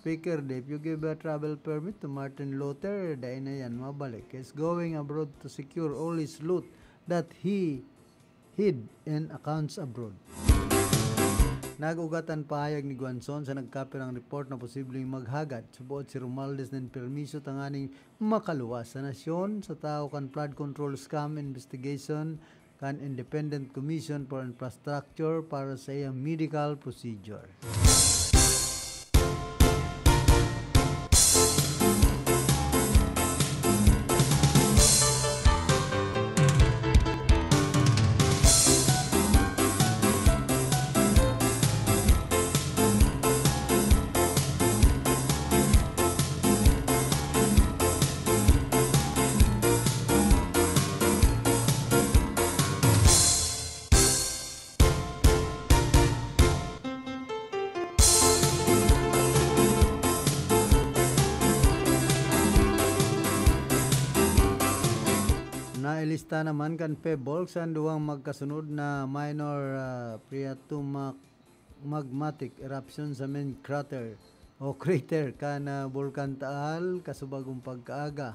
Speaker, if you give a travel permit to Martin Luther, dahil na yan mabalik. He's going abroad to secure all his loot that he hid in accounts abroad. Nag-ugatan pahayag ni Guanzon sa nagkapir ang report na posibleng maghagad subuot si Romualdez ng permiso tanganing makaluwas sa nasyon sa tao kan flood control scam investigation kan Independent Commission for Infrastructure para sa iyang medical procedure. Nailista naman kan Pebbles ang duwang magkasunod na minor phreatomagmatic eruption sa main crater o crater kana Bulkan Taal kasubagong pagkaaga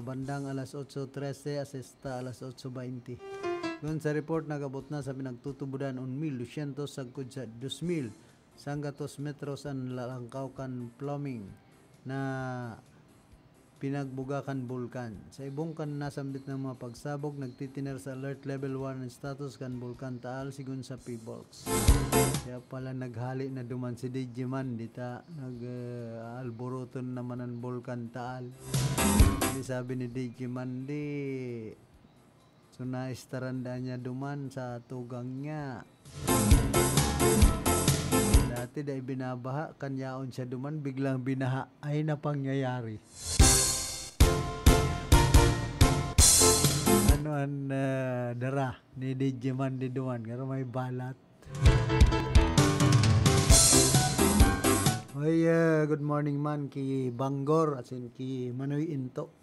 bandang alas 8:13 asesta alas 8:20. Doon sa report nagabot na sa pinagtutubudan 1,200 sagkod sa 2,000 sanggatos metros ang lalangkaw kan plumbing na pinagbugakan bulkan. Sa ibong kan nasambit ng mga pagsabog, nagtitiner sa alert level 1 ang status kan Bulkan Taal sigun sa Pebbles. Kaya pala naghali na duman si Digiman, dita nag-alboroton naman ang Bulkan Taal. Di sabi ni Digiman, di so naistaranda niya duman sa tugang niya. Dati dahil binabaha, kanyaon siya duman, biglang binaha, ay napangyayari. Ano ang dara ni Digiman di duman, kaya may balat. Oy, good morning man ki Banggor, asin ki Manoy Into.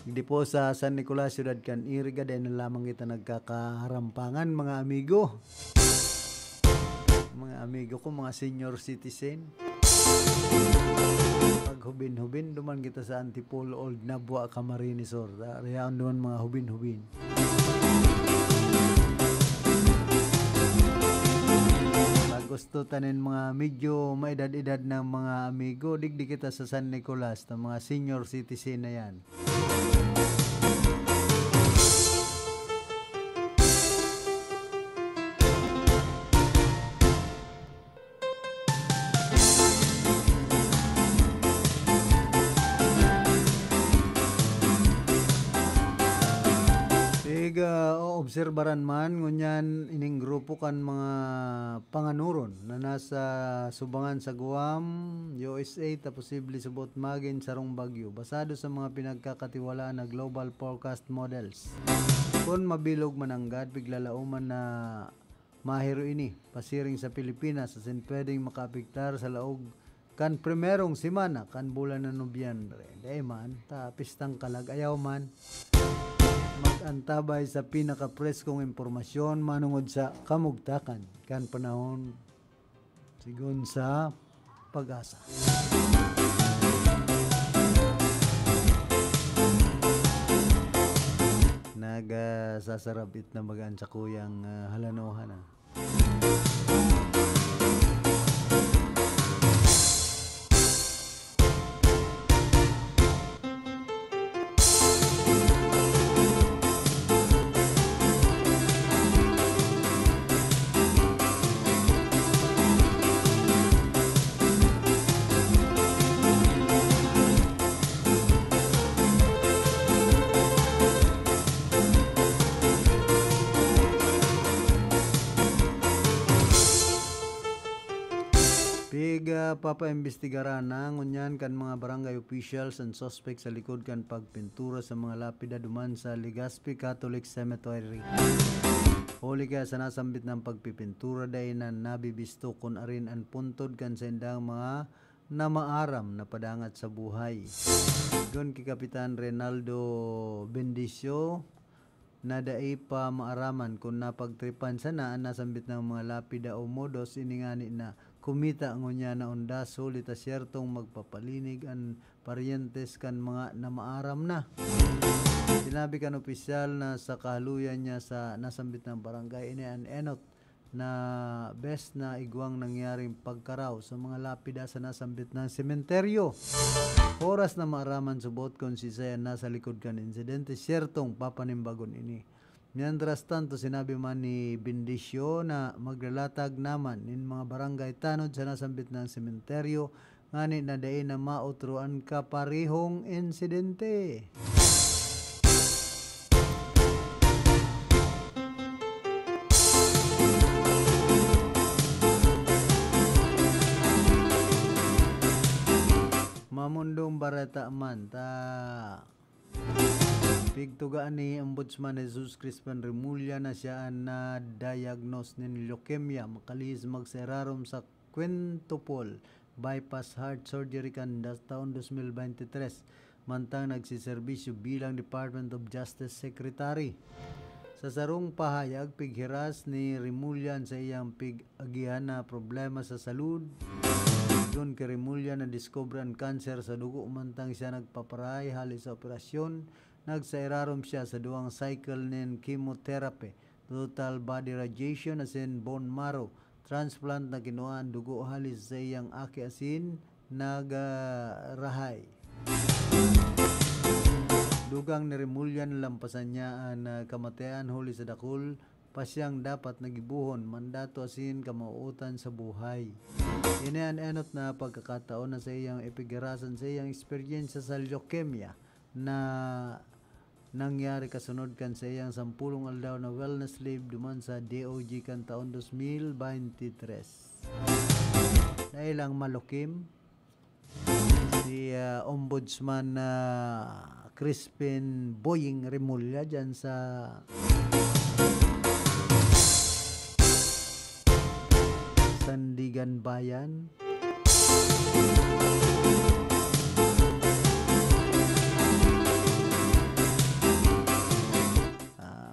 Hindi po sa San Nicolas, Ciudad Can Iriga, dahil na lamang kita nagkakaharampangan mga amigo. Mga amigo ko, mga senior citizen. Pag hubin-hubin, duman kita sa Antipolo, Old Nabua, Camarines Sur. Riyaan duman mga hubin-hubin. Pag gusto tanin mga medyo maedad-edad ng mga amigo, digdi kita sa San Nicolas, ng mga senior citizen na yan. naobserbaran man ngunyan ining grupo kan mga panganuron na nasa subangan sa Guam, USA ta posible subot magin sarong bagyo basado sa mga pinagkakatiwalaan na global forecast models. Kung mabilog mananggad biglalauman na mahiro ini pasiring sa Pilipinas asin pwedeng makaapektar sa laog kan primerong semana kan bulan ng Nobyembre. Dahil man ta pistang kalag ayaw man mag-antabay sa pinaka-preskong impormasyon manungod sa kamugtakan kan panahon sigon sa Pag-asa. Sasarabit na magaan sa kuyang halanohan. Papaimbestigara na ngunyan kan mga barangay officials and suspects sa likod kan pagpintura sa mga lapida duman sa Legazpi Catholic Cemetery. Huli kaya sa nasambit ng pagpipintura dahil na nabibisto kun arin ang puntod kan sa indang mga namaaram na padangat sa buhay. Doon kay Kapitan Reynaldo Bendicio na dai pa maaraman kung napagtripan sana ang nasambit ng mga lapida o modos iningani na kumita ngunya na onda sulit a siyertong magpapalinig ang paryentes kan mga namaaram na. Sinabi kan opisyal na sa kahaluyan niya sa nasambit ng barangay ini an enot na best na igwang nangyaring pagkaraw sa mga lapida sa nasambit ng sementeryo. Oras na maaraman subot kung si Sayan nasa likod kan insidente siyertong papanimbagon ini. Mientras tanto, sinabi man ni Bendicio na maglalatag naman in mga barangay tanod sa nasambit ng sementeryo ngani na dahi na mautruan ka parihong insidente. Mamundong barata man ta pigtugaan ni Ombudsman Jesus Crispin Remulla na siya na diagnose ni leukemia makalis magserarom sa quintuple bypass heart surgery kan taon 2023 mantang nagsiserbisyo bilang Department of Justice Secretary. Sa sarong pahayag pighiras ni Remulla sa iyang pig-agihan na problema sa salud. Doon kay Remulla na diskobran cancer sa dugo mantang siya nagpaparay halis sa operasyon. Nagsairarom siya sa duwang cycle ng chemotherapy, total body radiation asin bone marrow, transplant na kinuha ang dugo halis sa iyang aki asin nagarahay. Dugang ni Remulla na lampasan niya ang kamatayan huli sa dakul, pasyang dapat nagibuhon, mandato asin kamauutan sa buhay. Inian-enot na pagkakataon na sa iyang epigarasan sa iyang eksperyensya sa leukemia na nangyari kasunod kan sa iyang 10 aldaw na wellness leave duman sa DOJ kan taon 2023. Dahil ang malukim si Ombudsman Crispin Boying Remulla dyan sa Sandigan Bayan.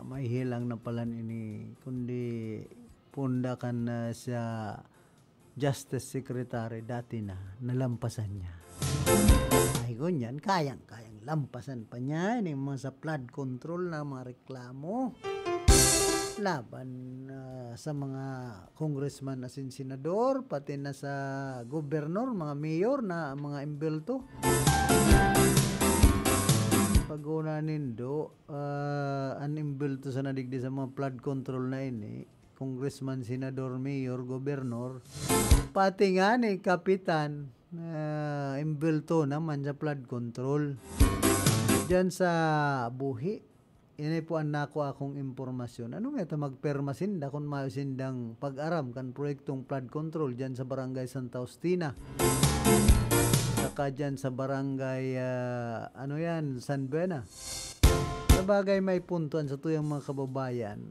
May hilang na pala ini kundi pundakan na siya Justice Secretary dati na nalampasan niya. Ay ganyan, kayang lampasan pa niya ini mga sa flood control na mga reklamo laban sa mga congressman asin senador pati na sa gobernador, mga mayor na mga imbelto. Paguna nindo an imbelto sa nadigdi sa mga flood control na ini, congressman, senador, mayor, gobernador, pati nga ni kapitan imbelto naman sa flood control. Diyan sa Buhi, inay po ang nako akong impormasyon. Ano nga ito magperma sinda kung mayo sindang pag-aram kan proyektong flood control dyan sa barangay Santa Justina. Saka dyan sa barangay, San Buena. Sabagay may puntuan sa tuyang mga kababayan.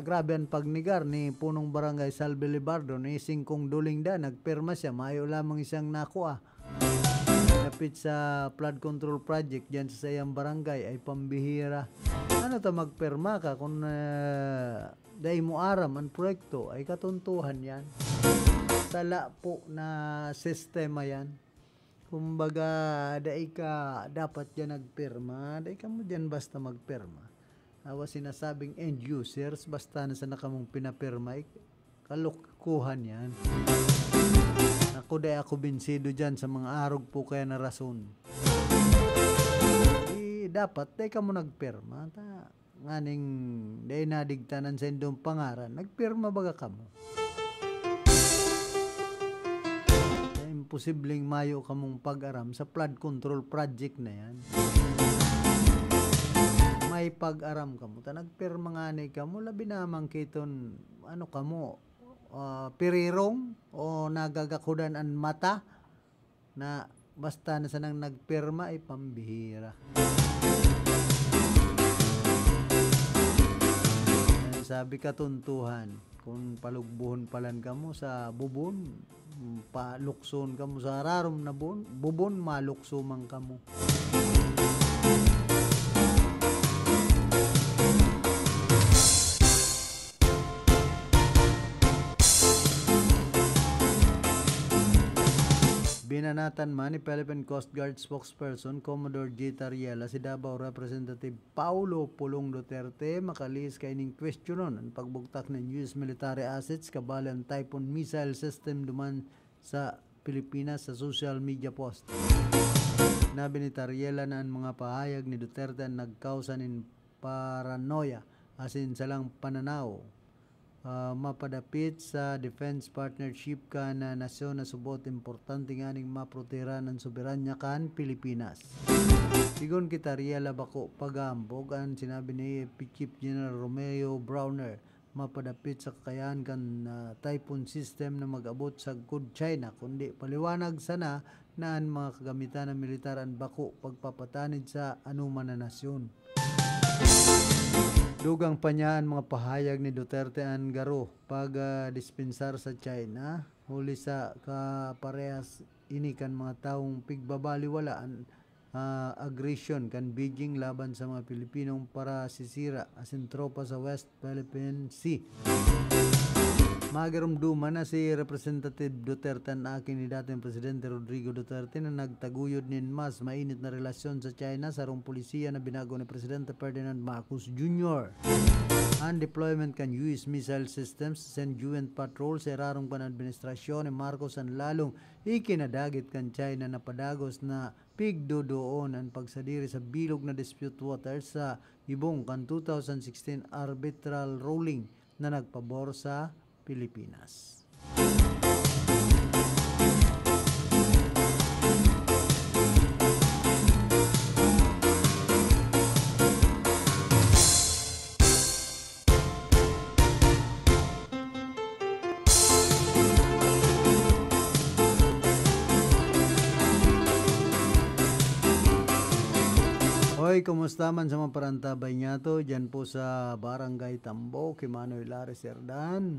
Grabe ang pagnigar ni punong barangay Salve Libardo ni Singkong Dulingda. Nagperma siya, mayo lamang isang nakuha. Napit sa flood control project dyan sa sayang barangay ay pambihira. Ano ta magperma ka kung dahil mo aram ang proyekto ay katuntuhan yan. Sala po na sistema yan. Kumbaga dahil ka dapat dyan nagperma, dahil ka mo dyan basta magperma. Awa sinasabing end users, basta na sa nakamong pinapirma, kalukuhan yan. Ako binsido dyan sa mga arog po kaya na rason. Dapat, dahil ka mo nagpirma. Nganing, dahil nadigtanan sa indong pangaran, nagpirma baga ka mo. Imposibleng mayo ka mong pag-aram sa flood control project na yan. May pag-aram ka mo. Nagpirma nga ni ka mo, labi namang kiton, ano ka mo, pirirong o nagagakudan ang mata na basta na sanang nagpirma ay pambihira. Sabi katuntuhan, kung palugbuhon palan ka mo sa bubon, palukson ka mo sa rarom na bubon, malukso man ka mo. Binanatan man ni Philippine Coast Guard spokesperson Commodore G. Tariela si Davao Representative Paulo Pulong Duterte makalis kaining questionon ang pagbugtak ng US military assets kabalang Typhoon missile system duman sa Pilipinas sa social media post. Nabi ni Tariela na ang mga pahayag ni Duterte ang nagkausan ng paranoia asin salang pananaw mapadapit sa defense partnership ka na nasyon na subot importante nga ning maprotera ng soberanya kan Pilipinas. Sigon kita Tariela bako pagambog ang sinabi ni Chief General Romeo Browner mapadapit sa kakayahan kan typhoon system na mag-abot sa good China kundi paliwanag sana na ang mga kagamitan ng militar ang bako pagpapatanid sa anuman na nasyon. Dugang pa niya ang mga pahayag ni Duterte ang garo pag dispensar sa China huli sa kaparehas inikan mga taong pigbabaliwalaan aggression kan Beijing laban sa mga Pilipinong para sisira asin tropa sa West Philippine Sea. Magarumduman na si Representative Duterte na akin ni dating Presidente Rodrigo Duterte na nagtaguyod nin mas mainit na relasyon sa China sa rong polisiya na binago ni Presidente Ferdinand Marcos Jr. Ang deployment kan US missile systems sen UN patrol sa rarong pan-administrasyon ni Marcos ang lalong ikinadagit kan China na padagos na pigdodoon ang pagsadiri sa bilog na dispute waters sa ibong kan 2016 arbitral ruling na nagpabor sa Pilipinas. Hoy, kumusta man sa mga parantabay niya to? Diyan po sa Barangay Tambo, Kimano Hilario Serdan.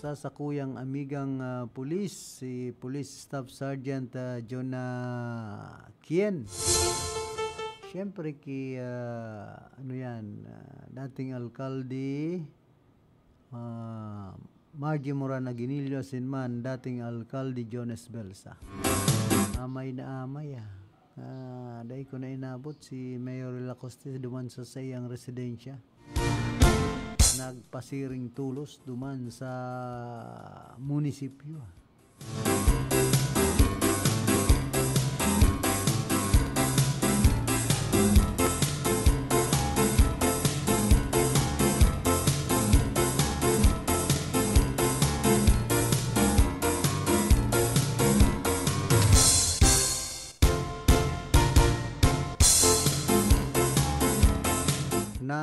Sa sakuyang amigang pulis, si Police Staff Sergeant Jonah Kien. Siyempre dating alkalde Margie Morana Ginilio Sinman, dating alkalde Jones Belsa. Amay na amay dahil ko na inabot si Mayor Lacoste duman sa sayang residensya. Nagpasiring tulos duman sa munisipyo.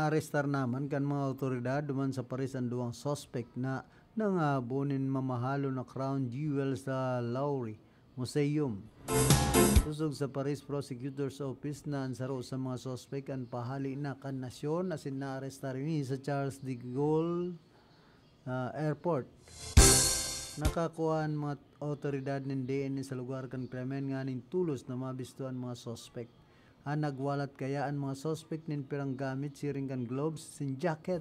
naarestar naman kan mga otoridad duman sa Paris ang duwang suspect na nangabunin mamahalo na crown jewel sa Louvre Museum. Tusog sa Paris Prosecutor's Office na ansaro sa mga suspect ang pahali na kan nasyon asin naarestar ni sa Charles de Gaulle Airport. Nakakuha ang mga otoridad ng DNA sa lugar kan krimen nga ning tulos na mabistuan mga suspect. Nagwalat kaya ang mga suspect nin pirang gamit siring kan gloves sin jacket.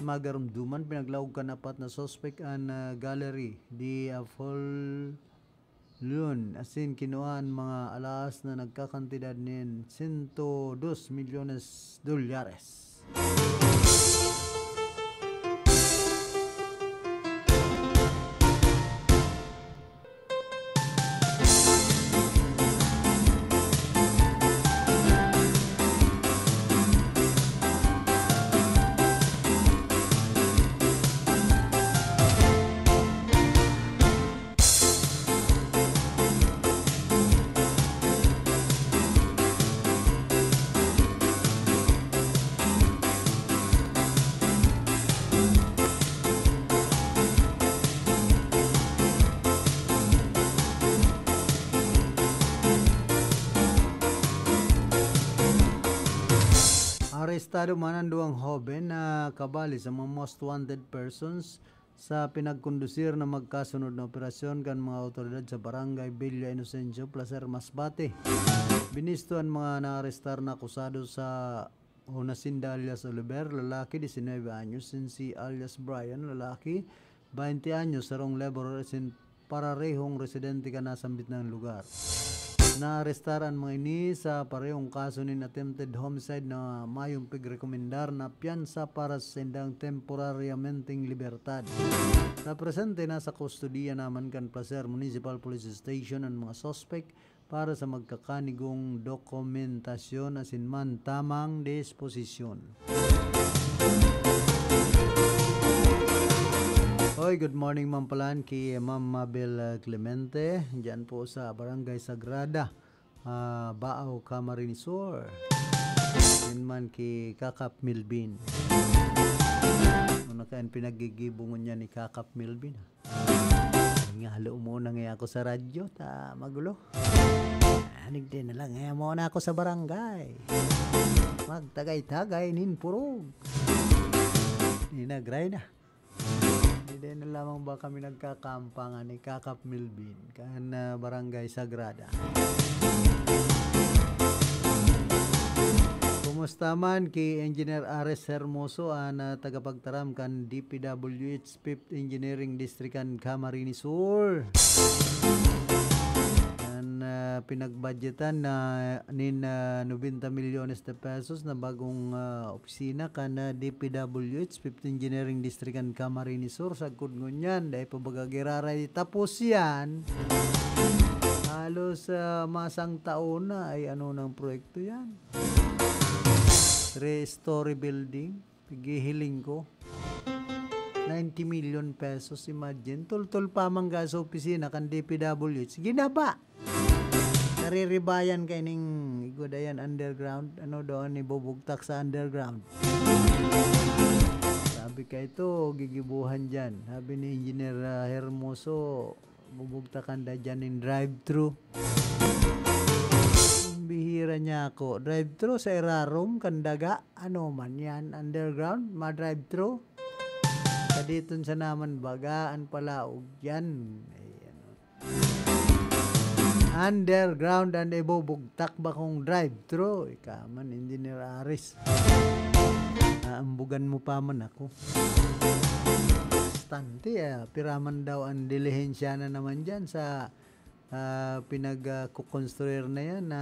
Magarumduman pinaglawag kan apat na suspect ang gallery di Apollon asin kinuha ang mga alas na nagkakantidad nin $102 milyones. Arestado man ang duwang hoben na kabali sa mga most wanted persons sa pinagkondusir na magkasunod na operasyon kan mga otoridad sa barangay Villa Inocencio, Placer Masbate. Binisto ang mga naarestar na akusado sa Hunasinda alias Oliver, lalaki 19 anyos, si alias Brian, lalaki 20 anyos, sarong laborer sin pararehong residente ka nasambit ng lugar. Naarestar ang mga ini sa parehong kaso nin attempted homicide na mayong pigrekomendar na piyansa para sa sendang temporaryamenting libertad. Sa presente nasa kustodiya naman kan Placer Municipal Police Station ang mga suspect para sa magkakanigong dokumentasyon asin man tamang disposisyon. Hoy, good morning Ma'am Palan kay Ma'am Mabel Clemente dyan po sa Barangay Sagrada, Baaw, Camarines Sur. Yan man kay Kakap Milbin. Ano kain pinagigibungon niya ni Kakap Milbin? Halo muna nga ako sa radyo, ta magulo. Anig din na lang, muna ako sa barangay. Magtagay-tagay ninpurog. Ninagray na. Hindi na lamang ba kami nagkakampangan ni Kakap Milbin kan Barangay Sagrada. Kumusta man kay Engineer Ares Hermoso na tagapagtaram kan DPWH 5th Engineering District kan Camarines Sur. Pinagbudgetan na nin 90 milyones de pesos na bagong opisina kan DPWH 5th Engineering District kan Camarines Sur. Sagkod ngunyan dahil pabagagiraray tapos yan halos masang taon na ay ano ng proyekto yan. 3-story building, pigihiling ko 90 million pesos. Imagine, tultul pa mangga sa opisina kan DPWH ginaba. Nariribayan kay ning igudayan underground, ano doon ibubugtak sa underground. Sabi ka ito gigibuhan dyan. Sabi ni Engineer Hermoso, bubugtakan da dyan in drive-thru. Bihira niya ako, drive-thru sa Irarum Kandaga, ano man yan, underground ma-drive-thru. Kaditon sa naman bagaan palaog yan. Underground and ibubugtak ba kong drive-thru? Ikaman, Engineer Aris. Naambugan mo pa man ako. Bastante, piraman daw ang dilihensya na naman dyan sa pinag-kukonstruir na yan na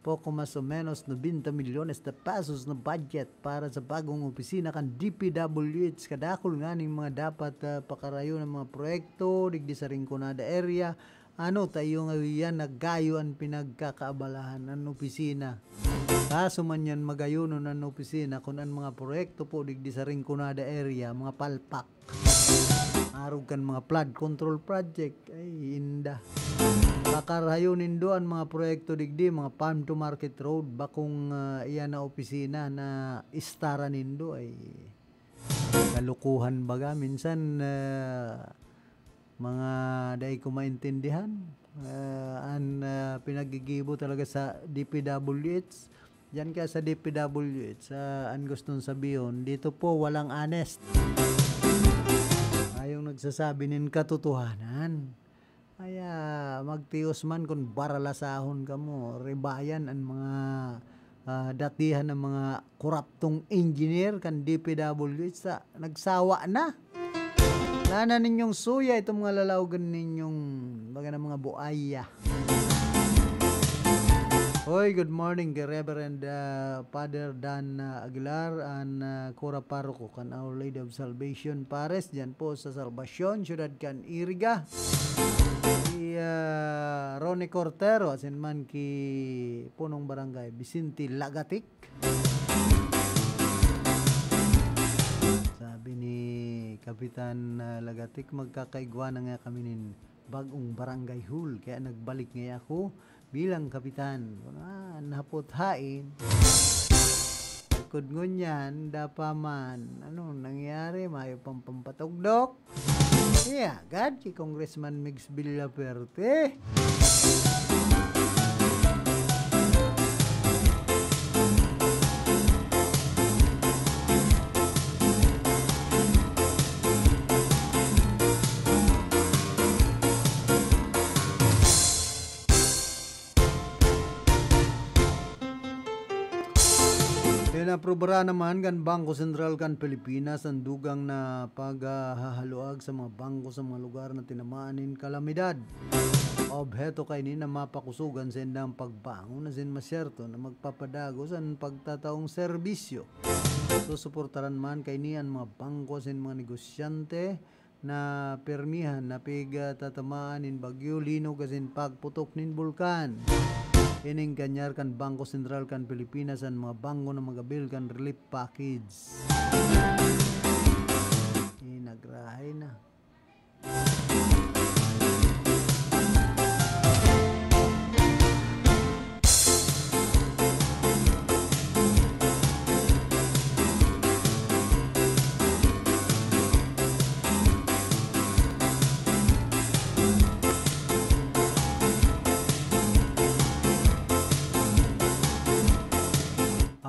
poco mas o menos 90 milyones de pesos na budget para sa bagong opisina kan DPWH. Kadakol nga ng mga dapat pakarayo ng mga proyekto digdi sa Rinconada area. Ano tayo nga yan naggayo ang pinagkakaabalahan ng opisina. Kaso man yan magayono ng opisina kung ang mga proyekto po digdi sa Rinconada area, mga palpak. Arog kan mga flood control project. Ay, inda. Kakarhayunin doan mga proyekto digdi, mga farm to market road, bakong iyan na opisina na istara nindo ay kalukuhan baga. Minsan mga day ko maintindihan pinagigibo talaga sa DPWH. Diyan ka sa DPWH, ang gustong sabihin, dito po walang honest. Ayong nagsasabi nin katotohanan. Kaya magtios man kung baralasahon ka mo, rebayan ang mga datihan ng mga koraptong engineer kan DPWH sa nagsawa na. Lana ninyong suya itong mga lalawgan ninyong baga ng mga buaya. Hoy, good morning kay Reverend Father Dan Aguilar and Cora Parroco kan Our Lady of Salvation Pares dyan po sa Salvacion, Ciudad Can Iriga. Si Ronnie Cortero asin man ki punong barangay Vicente Lagatik. Sabi ni Kapitan Lagatik, magkakaigwa na nga kami nin bagong barangay hall, kaya nagbalik nga ako bilang kapitan. Napot hain. Likod ngunyan, dapa man. Ano nangyari? Mayo pang pampatugdok. Yeah, agad si Congressman Mix Villaperte. Pinaprobara naman kan Bangko Sentral kan Pilipinas ang dugang na paghahaluag sa mga bangko sa mga lugar na tinamaanin kalamidad. Obheto kay ni na mapakusugan sa indang pagbangon na sin masyerto na magpapadago sa pagtataong serbisyo. Susuportaran man kay ni ang mga bangko sa mga negosyante na permihan na tatamaan in bagyo lino kasin pagputok nin bulkan. Ining kanyar kan Bangko Sentral kan Pilipinas ang mga bangko na magabil kan relief package. Nagrahay na.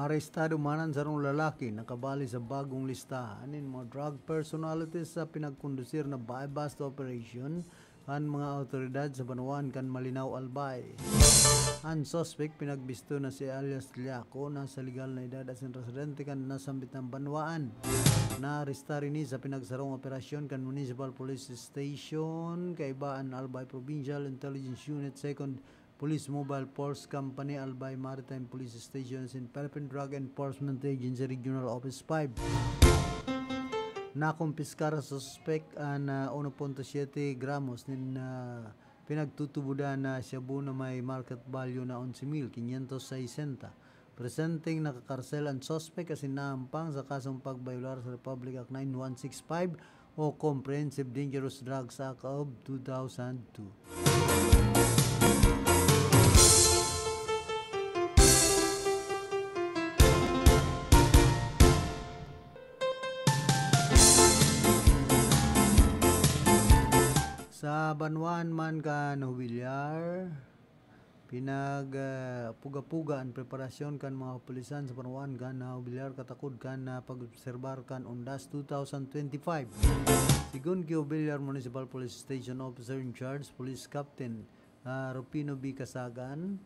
Arestado manan sa rong lalaki nakabali sa bagong listahan ng mga drug personalities sa pinagkondusir na buy-bust operation ang mga autoridad sa Banuan kan Malinaw Albay. Ang suspect pinagbisto na si alias Liaco na sa legal na edad as in residente kan nasambit ng Banuan. Na-aresta rin sa pinagsarong operasyon kan Municipal Police Station kaibaan Albay Provincial Intelligence Unit 2nd Police Mobile Force Company, Albay Maritime Police Station in Philippine Drug Enforcement Agency Regional Office 5. Nakumpiskar sa suspect na 1.7 gramos nin pinagtutubudan na shabu na may market value na 11,560. Presenting nakakarsel ang suspect kasi naampang sa kasong pagbayular sa Republic Act 9165 o Comprehensive Dangerous Drugs Act of 2002. Sa Banuan man ka Nahubilyar, pinagpuga-puga ang preparasyon kan mga pulisan sa Banuan kan Nahubilyar katakod kan pag-obserbar kan Undas 2025. Sigun ki Nahubilyar Municipal Police Station Officer in Charge, Police Captain Rupino B. Kasagan,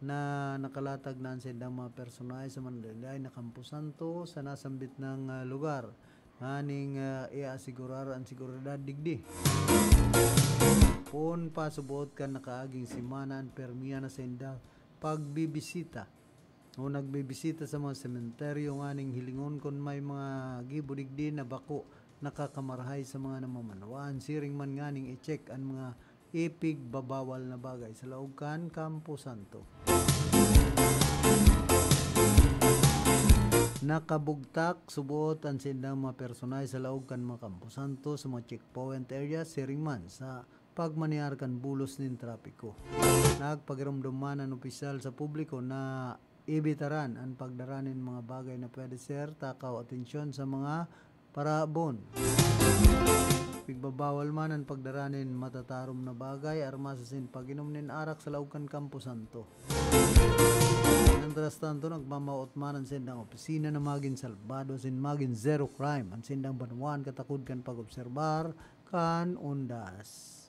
na nakalatag na sa mga personay sa Mandaylay na Camposanto sa nasambit ng lugar. Aning iasigurar ang seguridad digdi. Kung pasubot ka nakaaging simana ang permiya na sa inda pagbibisita o nagbibisita sa mga sementeryo aning hilingon kung may mga gibo digdi na bako nakakamarahay sa mga namamanawaan siring man nganing i-check ang mga ipig babawal na bagay sa laog kan Camposanto. Nakabugtak subuot ang sindang mga personay sa laog kan mga Camposanto sa mga checkpoint area siring man sa pagmaniar kan bulos nin trapiko. Nagpagiramduman ang opisyal sa publiko na ibitaran ang pagdaranin mga bagay na pwede ser takaw atensyon sa mga parabon. Pigbabawal man ang pagdaranin matatarom na bagay armasasin paginom nin arak sa laukan Campo Santo. Mientras tanto, nagmamaot man ang sindang opisina na maging salbado sin maging zero crime. Ang sindang banuan katakod kan pag-obserbar kan undas.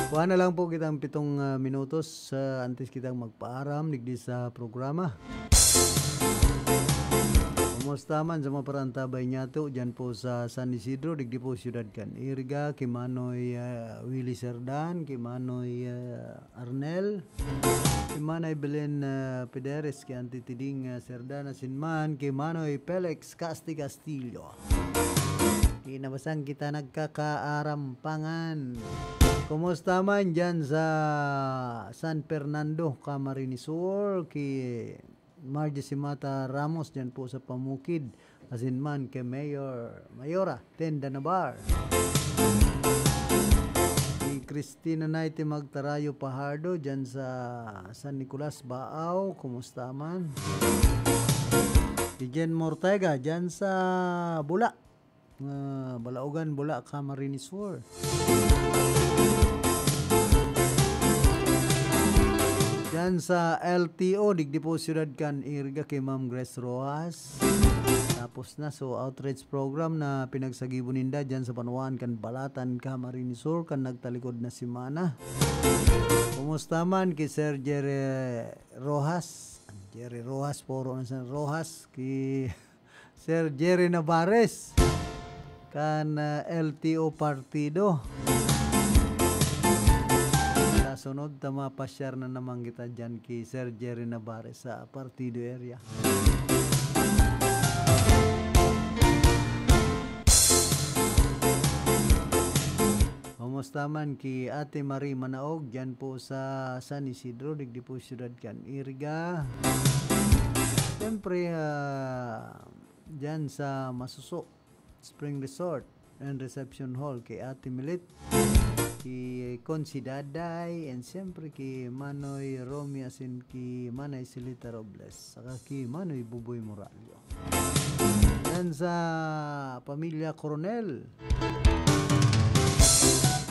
Kuha na lang po kitang 7 minutos antes kitang magpaaram digdi sa programa. Kumusta man sa mga parantabay niya to dyan po sa San Isidro, digdi po Ciudad Canirga, Kimanoy Willie Serdan, Kimanoy Arnel, Kimanoy Belen Pederes, ki Antitiding Serdan Asinman, Kimanoy Pelex Casti Castillo. Kinabasang kita nagkakaarampangan. Kumusta man dyan sa San Fernando, Camarines Sur, ki Margie Simata Ramos dyan po sa Pamukid, asinman kay Mayora Tenda Nabar, si Cristina Naite Magtarayo Pahardo dyan sa San Nicolas Baaw, kumusta man, si Jen Mortega dyan sa Bula, Balaugan Bula, Camarines Sur. Dyan sa LTO, digdi po Ciudad Canirga kay Ma'am Grace Rojas. Tapos na, so outreach program na pinagsagibo ninda dyan sa Panuan kan Balatan, Camarines Sur, kan nagtalikod na simana. Kumusta man kay Sir Jerry Rojas, puro na Sir Rojas, kay Sir Jerry Navarez, kan LTO Partido. Sunod tama pa-share na naman kita dyan kay Sir Jerry Navarez sa Partido area. Kumusta man kay Ate Marie Manaog dyan po sa San Isidro, digdi po Ciudad Canirga. Siyempre dyan sa Masuso Spring Resort and Reception Hall kay Ate Milit, ki Consi Daday, and siyempre ki Manoy Romy asin ki Manay Silita Robles, saka ki Manoy Buboy Moralio. Yan sa pamilya Coronel,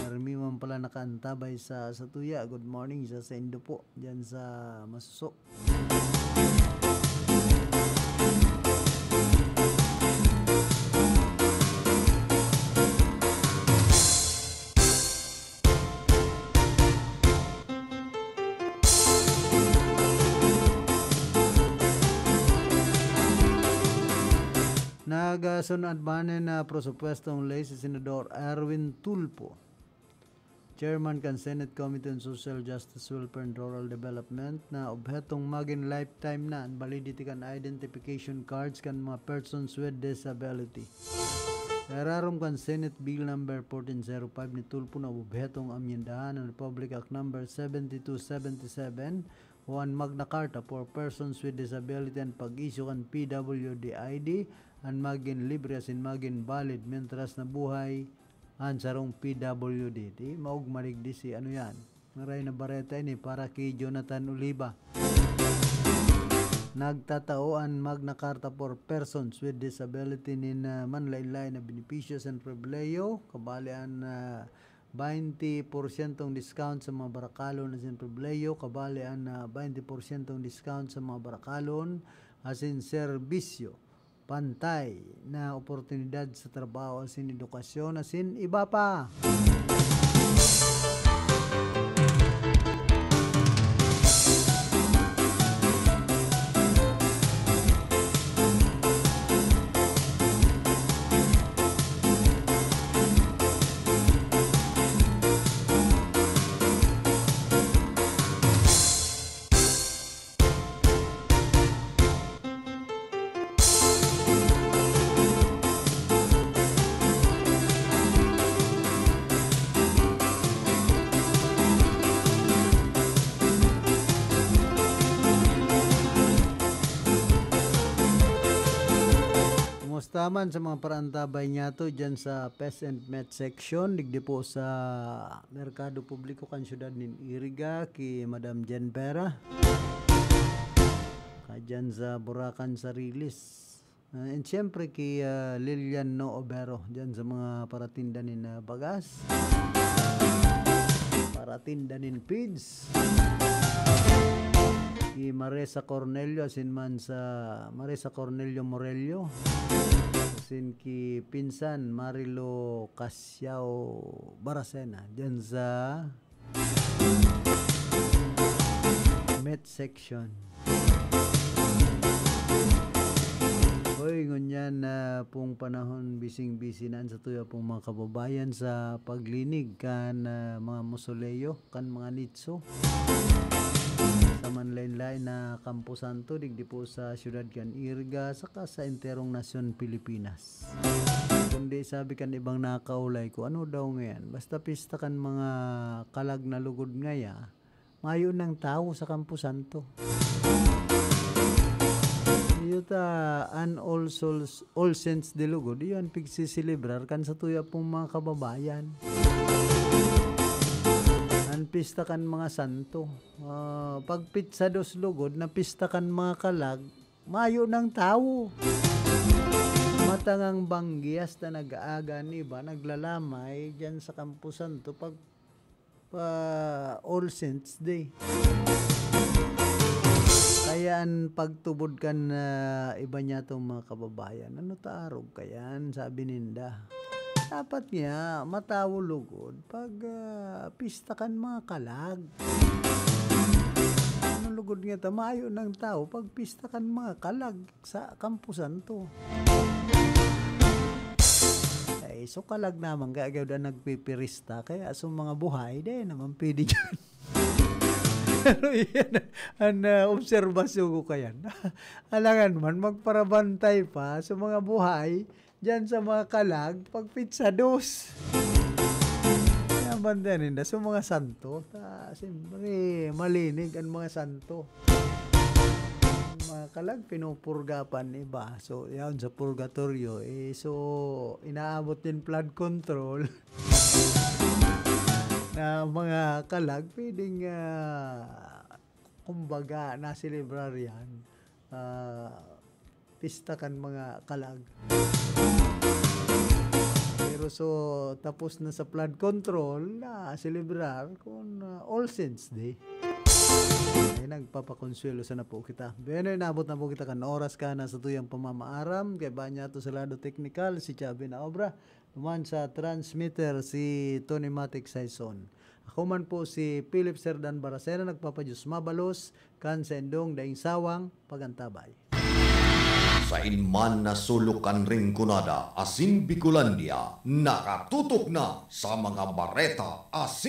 marami man pala nakaantabay sa Tuya. Good morning sa Indo po dyan sa Masuso. Nagasunod man na prosupuestong lay si Senador Erwin Tulfo, Chairman kan Senate Committee on Social Justice, Welfare and Rural Development, na obhetong maging lifetime na ang validity kan identification cards kan mga persons with disability. Nararom kan Senate Bill number 1405 ni Tulfo na obhetong amyendahan ng Republic Act number 7277 o ang Magna Carta for persons with disability and pag-issue kan PWD ID ang maging libre asin maging valid mentras na buhay ang sarong PWD. Di maug maligdi si ano yan, maray na bareta ini para kay Jonathan Oliva. Nagtataoan Magna Carta for persons with disability nin manlaylay na beneficios and pribileyo, kabalian 20% discount sa mga barakalon asin pribileyo, kabalian 20% discount sa mga barakalon asin serbisyo, pantay na oportunidad sa trabaho asin edukasyon asin iba pa. salamat sa mga parantabay niya to dyan sa Pest and Met section. Digdi po sa Merkado Publiko kan Syudad nin Iriga ki Madam Jen Pera. Dyan sa Buracan Sarilis. And siyempre ki Lilian No Obero dyan sa mga paratinda nin bagas. Paratinda nin feeds. Ki Marisa Cornelio asin man sa Marisa Cornelio Morelio asin ki pinsan Marilo Casiao Baracena dyan sa Met section. Hoy ngunyan na pong panahon bising-bisinan sa tuya pong mga kababayan sa paglinig kan mga musoleo kan mga nitso sa manlain-lain na Campo Santo digdi po sa Syudad kan Iriga saka sa enterong nasyon Pilipinas. Kundi sabi kan ibang nakaulay ko ano daw ngayon basta pista kan mga kalag na lugod ngaya mayo ng tao sa Campo Santo. Yuta an All Saints de Lugod iyon pigsisilibrar kan sa tuya pong mga kababayan. An pista kan mga santo. Pag pizza dos lugod na pista kan mga kalag mayo ng tao. Matangang banggiyas na nag-aaga ni ba naglalamay dyan sa Campo Santo pag All Saints Day. Kaya ang pagtubod kan iba niya itong mga kababayan. Ano taarog kayan? Sabi ninda. Dapat niya matawo lugod pag pista kan mga kalag. Ano lugod nga ta? Maayo ng tao pag pista kan mga kalag sa Campo Santo. Ay, so kalag naman gagaw na nagpipirista. Kaya so mga buhay din naman pwede dyan. Pero yan ang obserbasyon ko kayan. Alangan man magparabantay pa sa mga buhay dyan sa mga kalag pag pizza dos. Nabandanin na sa mga santo. Siyempre malinig ang mga santo. Mga kalag pinupurgapan iba. So yan sa purgatorio. So inaabot din flood control. Na mga kalag pwedeng kumbaga nasilibrar yan pista kan mga kalag pero so tapos na sa flood control na silibrar kung All Saints Day ay nagpapakonsuelo sana po kita. Beno inabot na po kita kan oras ka na sa tuyang pamamaaram kay banya to sa lado technical si Chabi na obra naman sa transmitter si Tony Matic Saison. Ako man po si Philip Serdan Baracena nagpapadyos mabalos kan sendong daing sawang pagantabay. Sa inman na sulukan ring kunada asin Bicolandia nakatutok na sa mga bareta asin